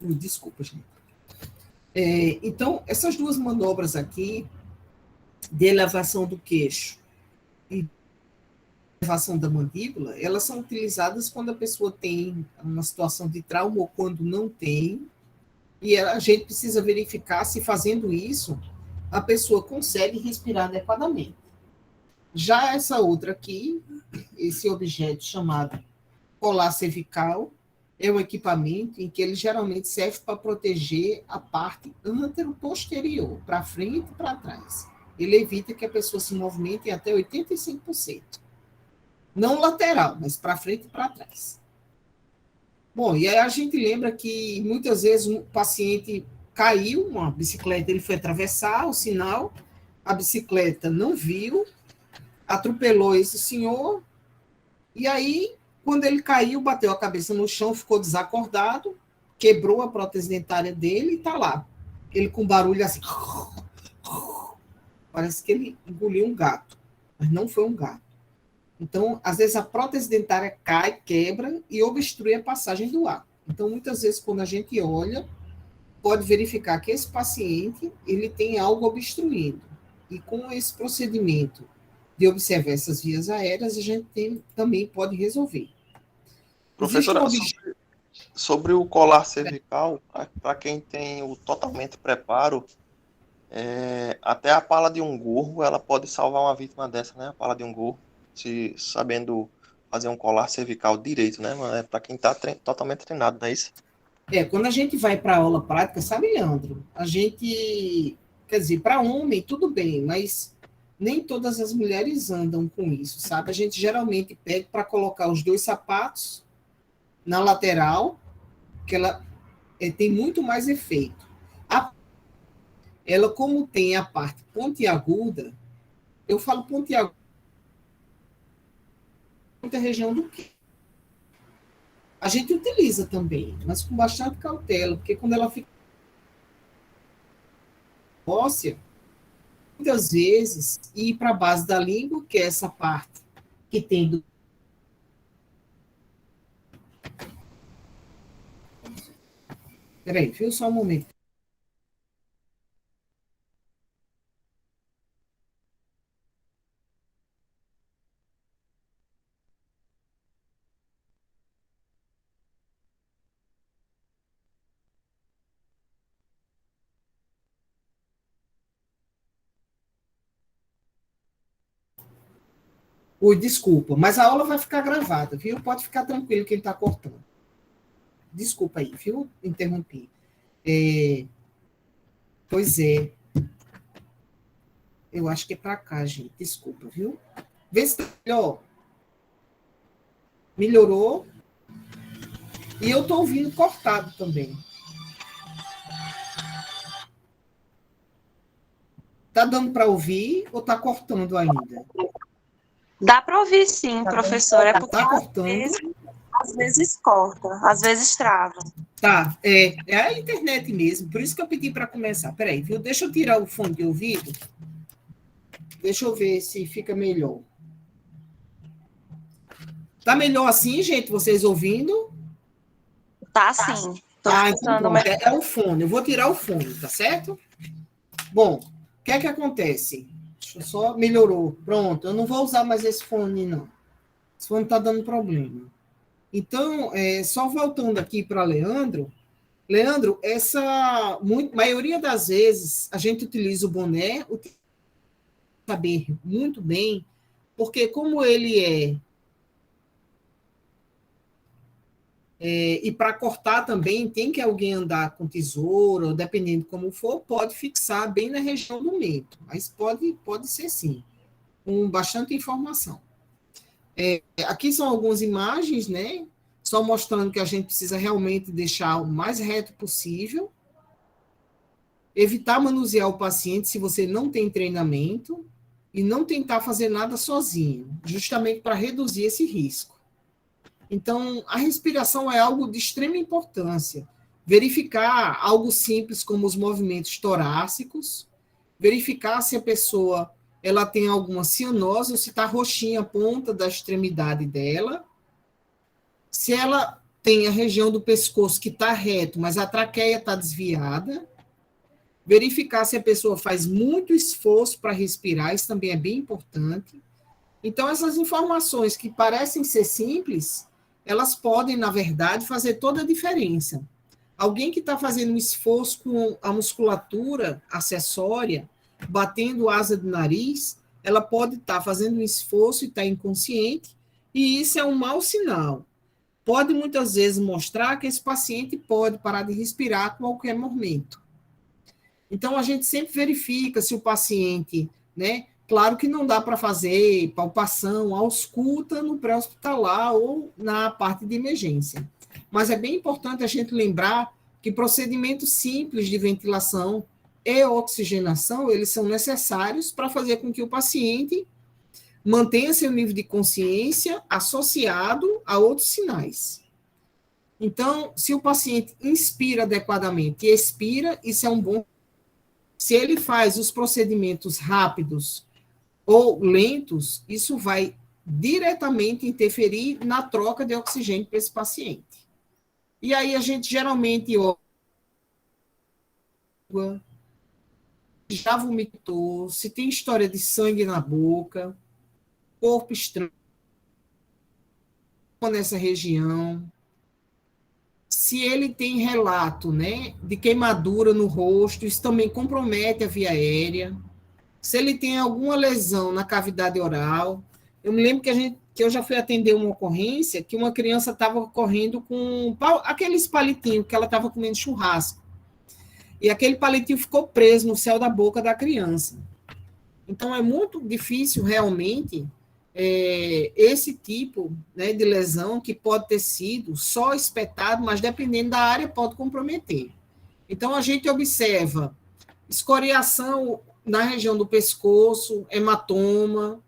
Desculpa, gente. Então, essas duas manobras aqui, de elevação do queixo e elevação da mandíbula, elas são utilizadas quando a pessoa tem uma situação de trauma ou quando não tem, e a gente precisa verificar se fazendo isso, a pessoa consegue respirar adequadamente. Já essa outra aqui, esse objeto chamado colar cervical, é um equipamento em que ele geralmente serve para proteger a parte antero-posterior, para frente e para trás. Ele evita que a pessoa se movimente em até 85%. Não lateral, mas para frente e para trás. Bom, e aí a gente lembra que muitas vezes um paciente caiu, uma bicicleta, ele foi atravessar o sinal, a bicicleta não viu, atropelou esse senhor, e aí, quando ele caiu, bateu a cabeça no chão, ficou desacordado, quebrou a prótese dentária dele e está lá. Ele com barulho assim. Parece que ele engoliu um gato, mas não foi um gato. Então, às vezes, a prótese dentária cai, quebra e obstrui a passagem do ar. Então, muitas vezes, quando a gente olha, pode verificar que esse paciente ele tem algo obstruindo. E com esse procedimento de observar essas vias aéreas, a gente também pode resolver. Professora, sobre o colar cervical, para quem tem o totalmente preparo, até a pala de um gorro, ela pode salvar uma vítima dessa, né? A pala de um gorro, se sabendo fazer um colar cervical direito, né? Para quem está totalmente treinado, não é isso? Quando a gente vai para a aula prática, sabe, Leandro? A gente, quer dizer, para homem, tudo bem, mas nem todas as mulheres andam com isso, sabe? A gente geralmente pede para colocar os dois sapatos na lateral, que ela tem muito mais efeito. Ela, como tem a parte pontiaguda, eu falo pontiaguda, muita região do quê? A gente utiliza também, mas com bastante cautela, porque quando ela fica óssea, muitas vezes, ir para a base da língua, que é essa parte que tem do... Peraí, viu? Só um momento. Oi, desculpa, mas a aula vai ficar gravada, viu? Pode ficar tranquilo quem está cortando. Desculpa aí, viu? Interrompi. Pois é. Eu acho que é para cá, gente. Desculpa, viu? Vê se melhor. Melhorou. E eu estou ouvindo cortado também. Tá dando para ouvir ou tá cortando ainda? Dá para ouvir sim, professora. É porque Tá cortando. às vezes corta, às vezes trava. Tá, é a internet mesmo, por isso que eu pedi para começar. Peraí, viu? Deixa eu tirar o fone de ouvido. Deixa eu ver se fica melhor. Tá melhor assim, gente? Vocês ouvindo? Tá sim. Tô Então escutando, pronto, mas é o fone. Eu vou tirar o fone, tá certo? Bom, o que é que acontece? Deixa eu só melhorou. Pronto, eu não vou usar mais esse fone, não. Esse fone tá dando problema. Então, só voltando aqui para Leandro. Leandro, maioria das vezes a gente utiliza o boné, saber muito bem, porque como ele e para cortar também tem que alguém andar com tesoura, ou dependendo como for, pode fixar bem na região do mento, mas pode ser sim, com bastante informação. Aqui são algumas imagens, né? Só mostrando que a gente precisa realmente deixar o mais reto possível, evitar manusear o paciente se você não tem treinamento e não tentar fazer nada sozinho, justamente para reduzir esse risco. Então, a respiração é algo de extrema importância. Verificar algo simples como os movimentos torácicos, verificar se a pessoa ela tem alguma cianose ou se está roxinha a ponta da extremidade dela, se ela tem a região do pescoço que está reto, mas a traqueia está desviada, verificar se a pessoa faz muito esforço para respirar, isso também é bem importante. Então, essas informações que parecem ser simples, elas podem, na verdade, fazer toda a diferença. Alguém que está fazendo um esforço com a musculatura acessória, batendo asa de nariz, ela pode estar fazendo um esforço e estar inconsciente, e isso é um mau sinal. Pode, muitas vezes, mostrar que esse paciente pode parar de respirar a qualquer momento. Então, a gente sempre verifica se o paciente, né? Claro que não dá para fazer palpação, ausculta no pré-hospitalar ou na parte de emergência. Mas é bem importante a gente lembrar que procedimentos simples de ventilação e oxigenação, eles são necessários para fazer com que o paciente mantenha seu nível de consciência associado a outros sinais. Então, se o paciente inspira adequadamente e expira, isso é um bom. Se ele faz os procedimentos rápidos ou lentos, isso vai diretamente interferir na troca de oxigênio para esse paciente. E aí a gente geralmente já vomitou, se tem história de sangue na boca, corpo estranho nessa região, se ele tem relato, né, de queimadura no rosto, isso também compromete a via aérea. Se ele tem alguma lesão na cavidade oral, eu me lembro que eu já fui atender uma ocorrência que uma criança estava correndo com aqueles palitinhos que ela estava comendo churrasco. E aquele palitinho ficou preso no céu da boca da criança. Então, é muito difícil, realmente, esse tipo, né, de lesão que pode ter sido só espetado, mas dependendo da área pode comprometer. Então, a gente observa escoriação na região do pescoço, hematoma,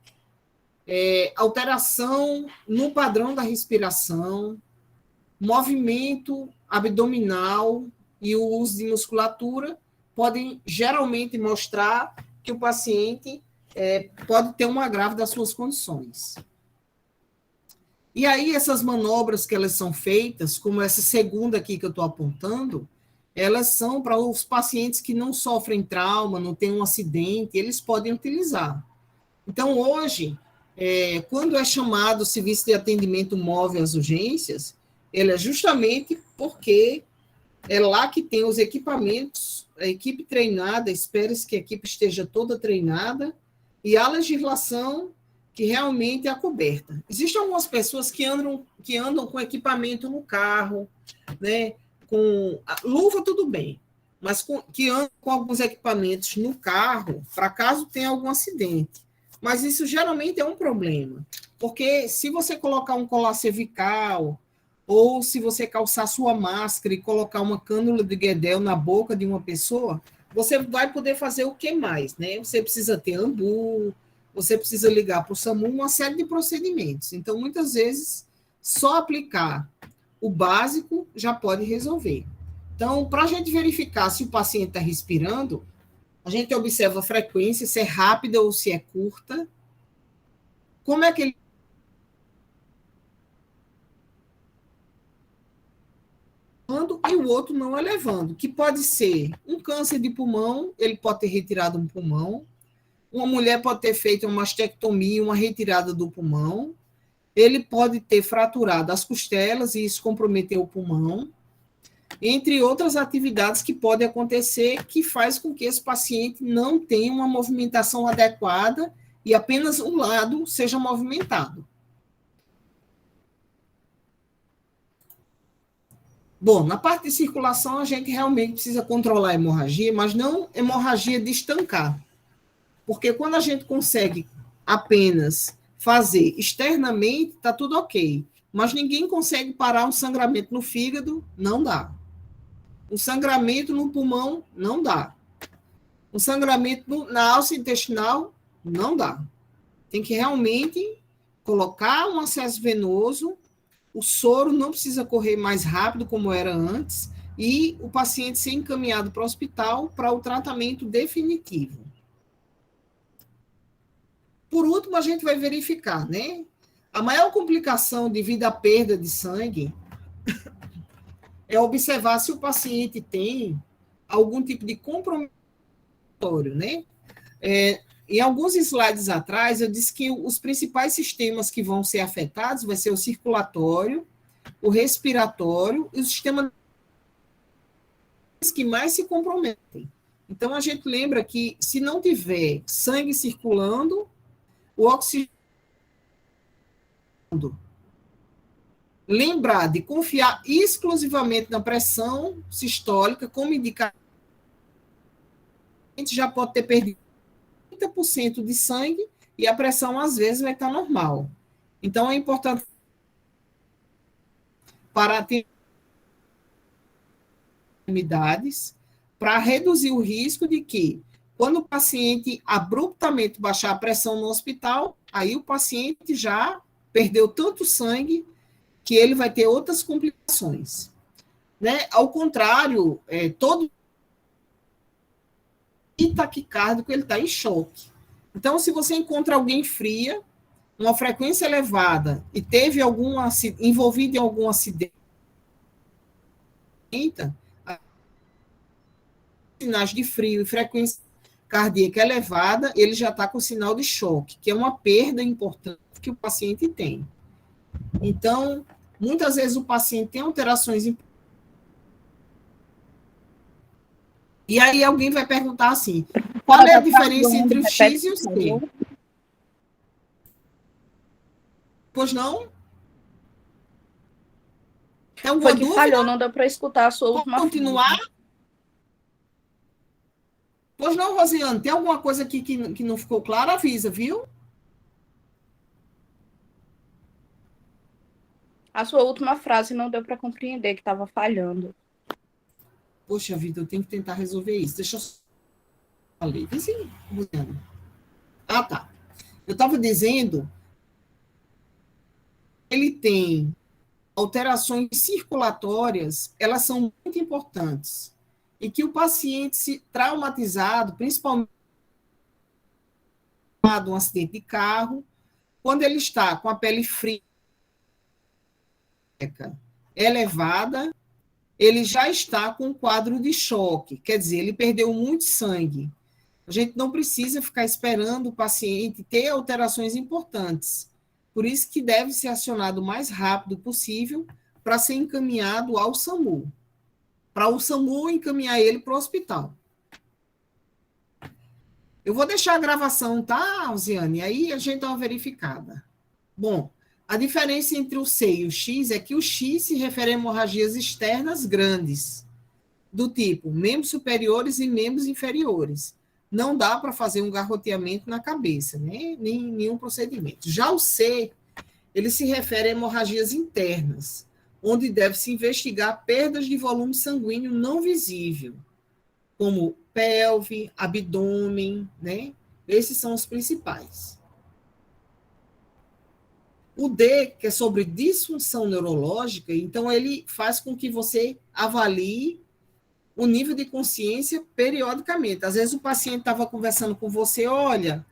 alteração no padrão da respiração, movimento abdominal e o uso de musculatura podem geralmente mostrar que o paciente pode ter um agravo das suas condições. E aí, essas manobras que elas são feitas, como essa segunda aqui que eu estou apontando, elas são para os pacientes que não sofrem trauma, não têm um acidente, eles podem utilizar. Então, hoje, quando é chamado o serviço de atendimento móvel às urgências, ele é justamente porque é lá que tem os equipamentos, a equipe treinada, espera-se que a equipe esteja toda treinada, e a legislação que realmente é a coberta. Existem algumas pessoas que andam com equipamento no carro, né? Com luva, tudo bem, mas que andam com alguns equipamentos no carro, para caso tenha algum acidente. Mas isso geralmente é um problema, porque se você colocar um colar cervical, ou se você calçar sua máscara e colocar uma cânula de Guedel na boca de uma pessoa, você vai poder fazer o que mais, né? Você precisa ter AMBU, você precisa ligar para o SAMU, uma série de procedimentos. Então, muitas vezes, só aplicar o básico já pode resolver. Então, para a gente verificar se o paciente está respirando, a gente observa a frequência, se é rápida ou se é curta. Como é que ele e o outro não elevando, que pode ser um câncer de pulmão, ele pode ter retirado um pulmão, uma mulher pode ter feito uma mastectomia, uma retirada do pulmão, ele pode ter fraturado as costelas e isso comprometeu o pulmão, entre outras atividades que podem acontecer que faz com que esse paciente não tenha uma movimentação adequada e apenas um lado seja movimentado. Bom, na parte de circulação, a gente realmente precisa controlar a hemorragia, mas não hemorragia de estancar. Porque quando a gente consegue apenas fazer externamente, está tudo ok. Mas ninguém consegue parar um sangramento no fígado, não dá. Um sangramento no pulmão, não dá. Um sangramento na alça intestinal, não dá. Tem que realmente colocar um acesso venoso, o soro não precisa correr mais rápido como era antes, e o paciente ser encaminhado para o hospital para o tratamento definitivo. Por último, a gente vai verificar, né? A maior complicação devido à perda de sangue é observar se o paciente tem algum tipo de comprometimento, né? Em alguns slides atrás, eu disse que os principais sistemas que vão ser afetados vai ser o circulatório, o respiratório e o sistema que mais se comprometem. Então, a gente lembra que se não tiver sangue circulando, o oxigênio. Lembrar de confiar exclusivamente na pressão sistólica como indicador. A gente já pode ter perdido 30% de sangue e a pressão, às vezes, vai estar normal. Então, é importante para ter umidades para reduzir o risco de que, quando o paciente abruptamente baixar a pressão no hospital, aí o paciente já perdeu tanto sangue que ele vai ter outras complicações. Né? Ao contrário, todo taquicárdico, ele está em choque. Então, se você encontra alguém fria, uma frequência elevada, e teve envolvido em algum acidente, sinais de frio e frequência cardíaca elevada, ele já está com sinal de choque, que é uma perda importante que o paciente tem. Então, muitas vezes o paciente tem alterações importantes. E aí alguém vai perguntar assim, qual é a diferença entre o X e o C? Pois não? Tem alguma dúvida? Falhou, não deu para escutar a sua última frase. Continuar? Pois não, Rosiane, tem alguma coisa aqui que não ficou claro? Avisa, viu? A sua última frase não deu para compreender, que estava falhando. Poxa vida, eu tenho que tentar resolver isso. Deixa eu... Falei. Sim, Rosiane. Ah, tá. Eu estava dizendo... Ele tem alterações circulatórias, elas são muito importantes. E que o paciente se traumatizado, principalmente de um acidente de carro, quando ele está com a pele fria, elevada, ele já está com um quadro de choque, quer dizer, ele perdeu muito sangue. A gente não precisa ficar esperando o paciente ter alterações importantes. Por isso que deve ser acionado o mais rápido possível para ser encaminhado ao SAMU. Para o SAMU encaminhar ele para o hospital. Eu vou deixar a gravação, tá, Alziane? Aí a gente dá uma verificada. Bom, a diferença entre o C e o X é que o X se refere a hemorragias externas grandes, do tipo membros superiores e membros inferiores. Não dá para fazer um garroteamento na cabeça, né? Nem nenhum procedimento. Já o C, ele se refere a hemorragias internas, onde deve-se investigar perdas de volume sanguíneo não visível. como pelve, abdômen, né? Esses são os principais. O D, que é sobre disfunção neurológica, então ele faz com que você avalie o nível de consciência periodicamente. Às vezes o paciente estava conversando com você, olha,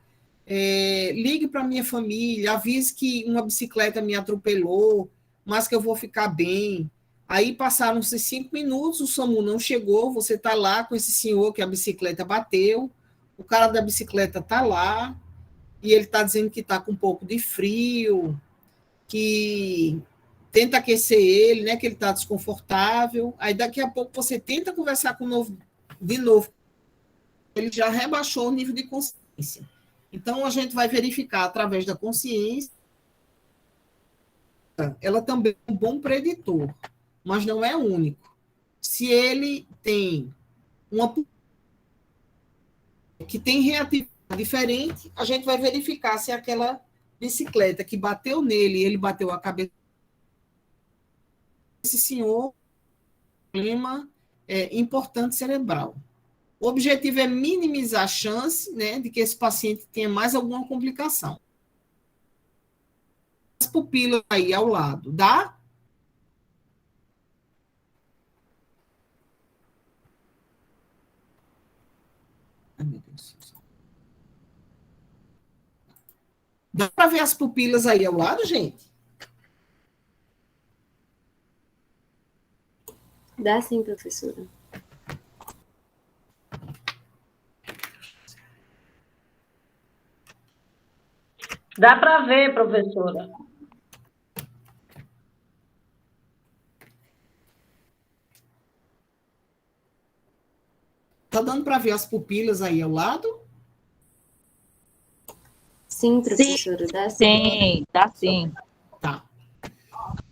ligue para minha família, avise que uma bicicleta me atropelou, mas que eu vou ficar bem. Aí passaram-se 5 minutos, o SAMU não chegou, você está lá com esse senhor que a bicicleta bateu, o cara da bicicleta está lá, e ele está dizendo que está com um pouco de frio, que tenta aquecer ele, né, que ele está desconfortável, aí daqui a pouco você tenta conversar de novo, ele já rebaixou o nível de consciência. Então, a gente vai verificar através da consciência, ela também é um bom preditor, mas não é único. Se ele tem que tem reatividade diferente, a gente vai verificar se aquela bicicleta que bateu nele, ele bateu a cabeça desse senhor, problema importante cerebral. O objetivo é minimizar a chance, né, de que esse paciente tenha mais alguma complicação. As pupilas aí ao lado, dá? Ai, meu Deus. Dá para ver as pupilas aí ao lado, gente? Dá sim, professora. Dá para ver, professora. Tá dando para ver as pupilas aí ao lado? Sim, professora, dá sim. Sim, dá sim. Tá.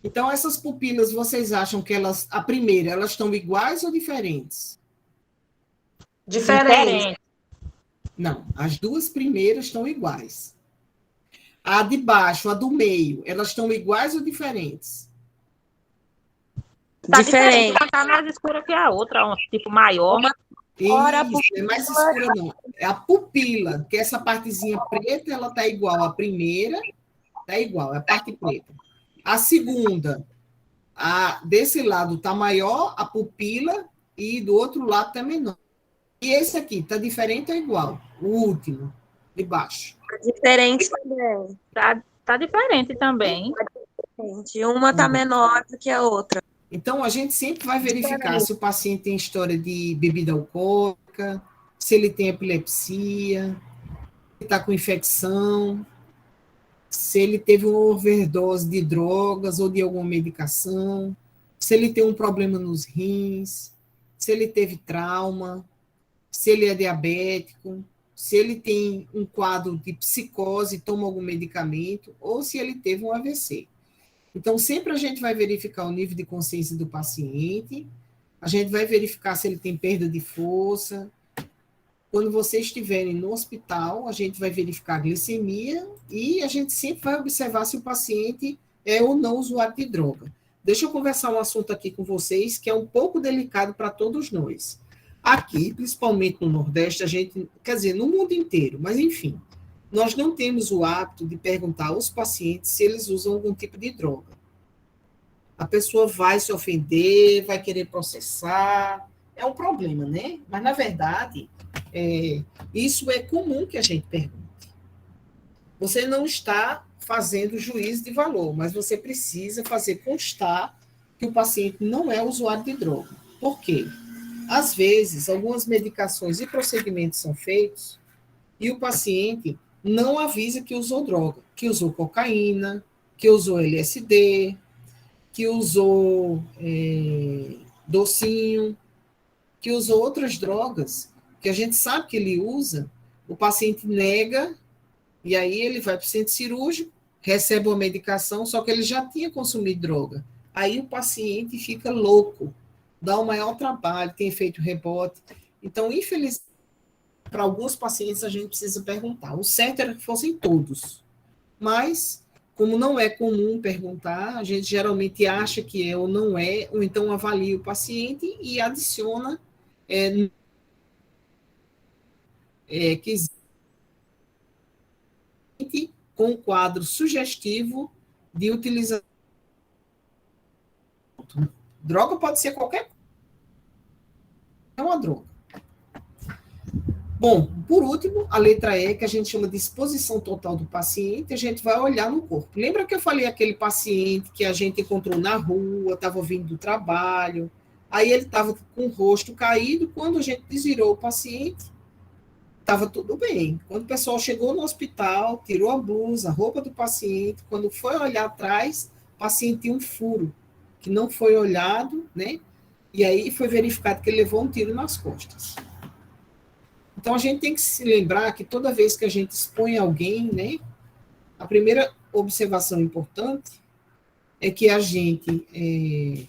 Então, essas pupilas, vocês acham que a primeira, elas estão iguais ou diferentes? Diferente. Não, as duas primeiras estão iguais. A de baixo, a do meio, elas estão iguais ou diferentes? Tá diferente. Tá mais escura que a outra, tipo maior. Isso, é mais escura não. É a pupila, que essa partezinha preta, ela tá igual à primeira, tá igual, é a parte preta. A segunda, desse lado tá maior, a pupila, e do outro lado tá menor. E esse aqui, tá diferente ou igual? O último, de baixo. Diferente também. Tá diferente também. Uma tá menor do que a outra. Então, a gente sempre vai verificar se o paciente tem história de bebida alcoólica, se ele tem epilepsia, se ele está com infecção, se ele teve uma overdose de drogas ou de alguma medicação, se ele tem um problema nos rins, se ele teve trauma, se ele é diabético, se ele tem um quadro de psicose, toma algum medicamento, ou se ele teve um AVC. Então, sempre a gente vai verificar o nível de consciência do paciente, a gente vai verificar se ele tem perda de força. Quando vocês estiverem no hospital, a gente vai verificar a glicemia e a gente sempre vai observar se o paciente é ou não usuário de droga. Deixa eu conversar um assunto aqui com vocês que é um pouco delicado para todos nós. Aqui, principalmente no Nordeste, a gente, quer dizer, no mundo inteiro, mas enfim, nós não temos o hábito de perguntar aos pacientes se eles usam algum tipo de droga. A pessoa vai se ofender, vai querer processar, é um problema, né? Mas, na verdade, isso é comum que a gente pergunte. Você não está fazendo juízo de valor, mas você precisa fazer constar que o paciente não é usuário de droga. Por quê? Às vezes, algumas medicações e procedimentos são feitos e o paciente não avisa que usou droga, que usou cocaína, que usou LSD, que usou docinho, que usou outras drogas, que a gente sabe que ele usa, o paciente nega, e aí ele vai para o centro cirúrgico, recebe uma medicação, só que ele já tinha consumido droga. Aí o paciente fica louco, dá um maior trabalho, tem efeito rebote. Então, infelizmente, para alguns pacientes a gente precisa perguntar. O certo era que fossem todos. Mas, como não é comum perguntar, a gente geralmente acha que é ou não é, ou então avalia o paciente e adiciona que existe com um quadro sugestivo de utilização. Droga pode ser qualquer coisa. É uma droga. Bom, por último, a letra E, que a gente chama de exposição total do paciente, a gente vai olhar no corpo. Lembra que eu falei aquele paciente que a gente encontrou na rua, estava vindo do trabalho, aí ele estava com o rosto caído, quando a gente desvirou o paciente, estava tudo bem. Quando o pessoal chegou no hospital, tirou a blusa, a roupa do paciente, quando foi olhar atrás, o paciente tinha um furo, que não foi olhado, né? E aí foi verificado que ele levou um tiro nas costas. Então, a gente tem que se lembrar que toda vez que a gente expõe alguém, né, a primeira observação importante é que a gente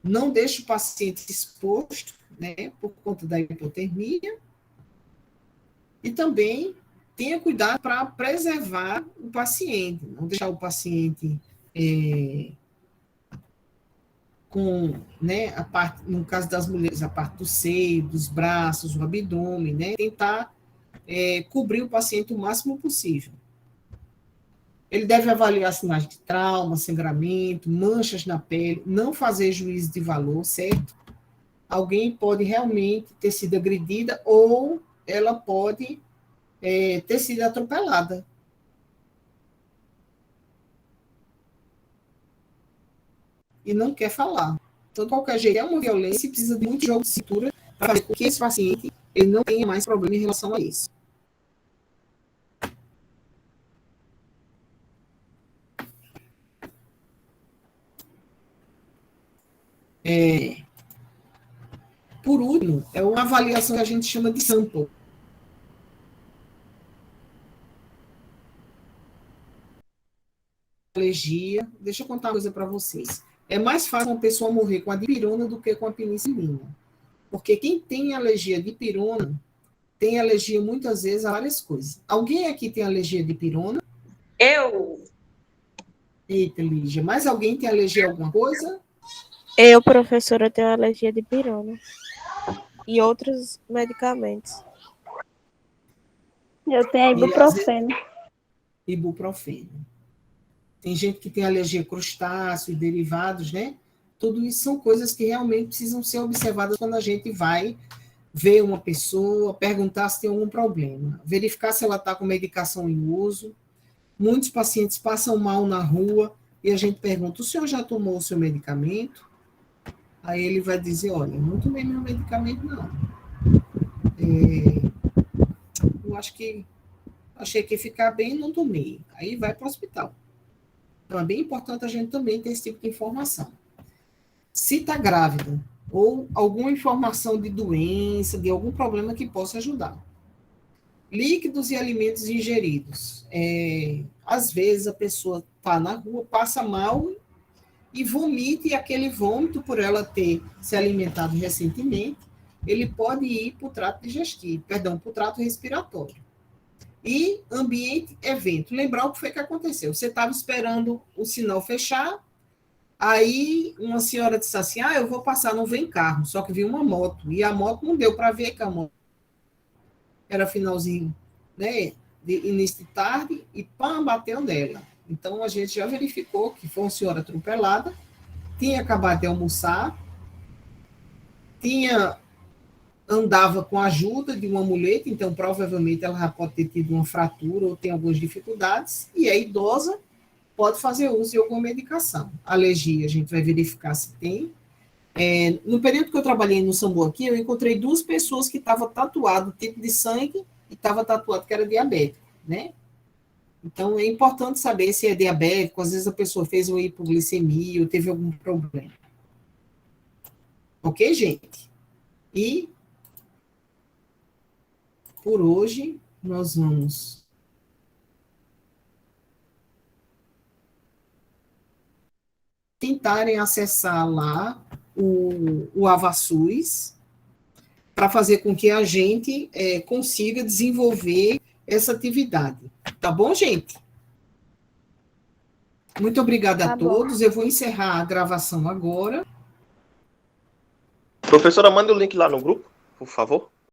não deixe o paciente exposto, né, por conta da hipotermia, e também tenha cuidado para preservar o paciente, não deixar o paciente com, né, a parte, no caso das mulheres, a parte do seio, dos braços, o abdômen, né, tentar cobrir o paciente o máximo possível. Ele deve avaliar sinais de trauma, sangramento, manchas na pele, não fazer juízo de valor, certo? Alguém pode realmente ter sido agredida ou ela pode ter sido atropelada. E não quer falar. Então, de qualquer jeito, é uma violência e precisa de muito jogo de cintura para fazer com que esse paciente ele não tenha mais problema em relação a isso. Por último, é uma avaliação que a gente chama de sample. Alergia. Deixa eu contar uma coisa para vocês. É mais fácil uma pessoa morrer com a dipirona do que com a penicilina. Porque quem tem alergia de pirona, tem alergia muitas vezes a várias coisas. Alguém aqui tem alergia de pirona? Eu. Eita, Lígia. Mais alguém tem alergia a alguma coisa? Eu, professora, tenho alergia de pirona. E outros medicamentos. Eu tenho ibuprofeno. Ibuprofeno. Tem gente que tem alergia a crustáceo e derivados, né? Tudo isso são coisas que realmente precisam ser observadas quando a gente vai ver uma pessoa, perguntar se tem algum problema, verificar se ela está com medicação em uso. Muitos pacientes passam mal na rua e a gente pergunta, o senhor já tomou o seu medicamento? Aí ele vai dizer, olha, não tomei meu medicamento, não. Eu acho que achei que ia ficar bem e não tomei. Aí vai para o hospital. Então, é bem importante a gente também ter esse tipo de informação. Se está grávida, ou alguma informação de doença, de algum problema que possa ajudar. Líquidos e alimentos ingeridos. Às vezes, a pessoa está na rua, passa mal e vomita, e aquele vômito, por ela ter se alimentado recentemente, ele pode ir para o trato digestivo, para o trato respiratório. E ambiente, evento. Lembrar o que foi que aconteceu. Você estava esperando o sinal fechar, aí uma senhora disse assim, eu vou passar, não vem carro, só que viu uma moto, e a moto não deu para ver que a moto era finalzinho, né, de início de tarde, e pam, bateu nela. Então, a gente já verificou que foi uma senhora atropelada, tinha acabado de almoçar, andava com a ajuda de uma muleta, então provavelmente ela já pode ter tido uma fratura ou tem algumas dificuldades, e é idosa, pode fazer uso de alguma medicação. Alergia, a gente vai verificar se tem. No período que eu trabalhei no SAMU aqui, eu encontrei 2 pessoas que estavam tatuado tipo de sangue e estava tatuado que era diabético, né? Então, é importante saber se é diabético, às vezes a pessoa fez uma hipoglicemia ou teve algum problema. Ok, gente? E por hoje, nós vamos tentarem acessar lá o AvaSUS para fazer com que a gente consiga desenvolver essa atividade. Tá bom, gente? Muito obrigada a todos. Eu vou encerrar a gravação agora. Professora, manda o link lá no grupo, por favor.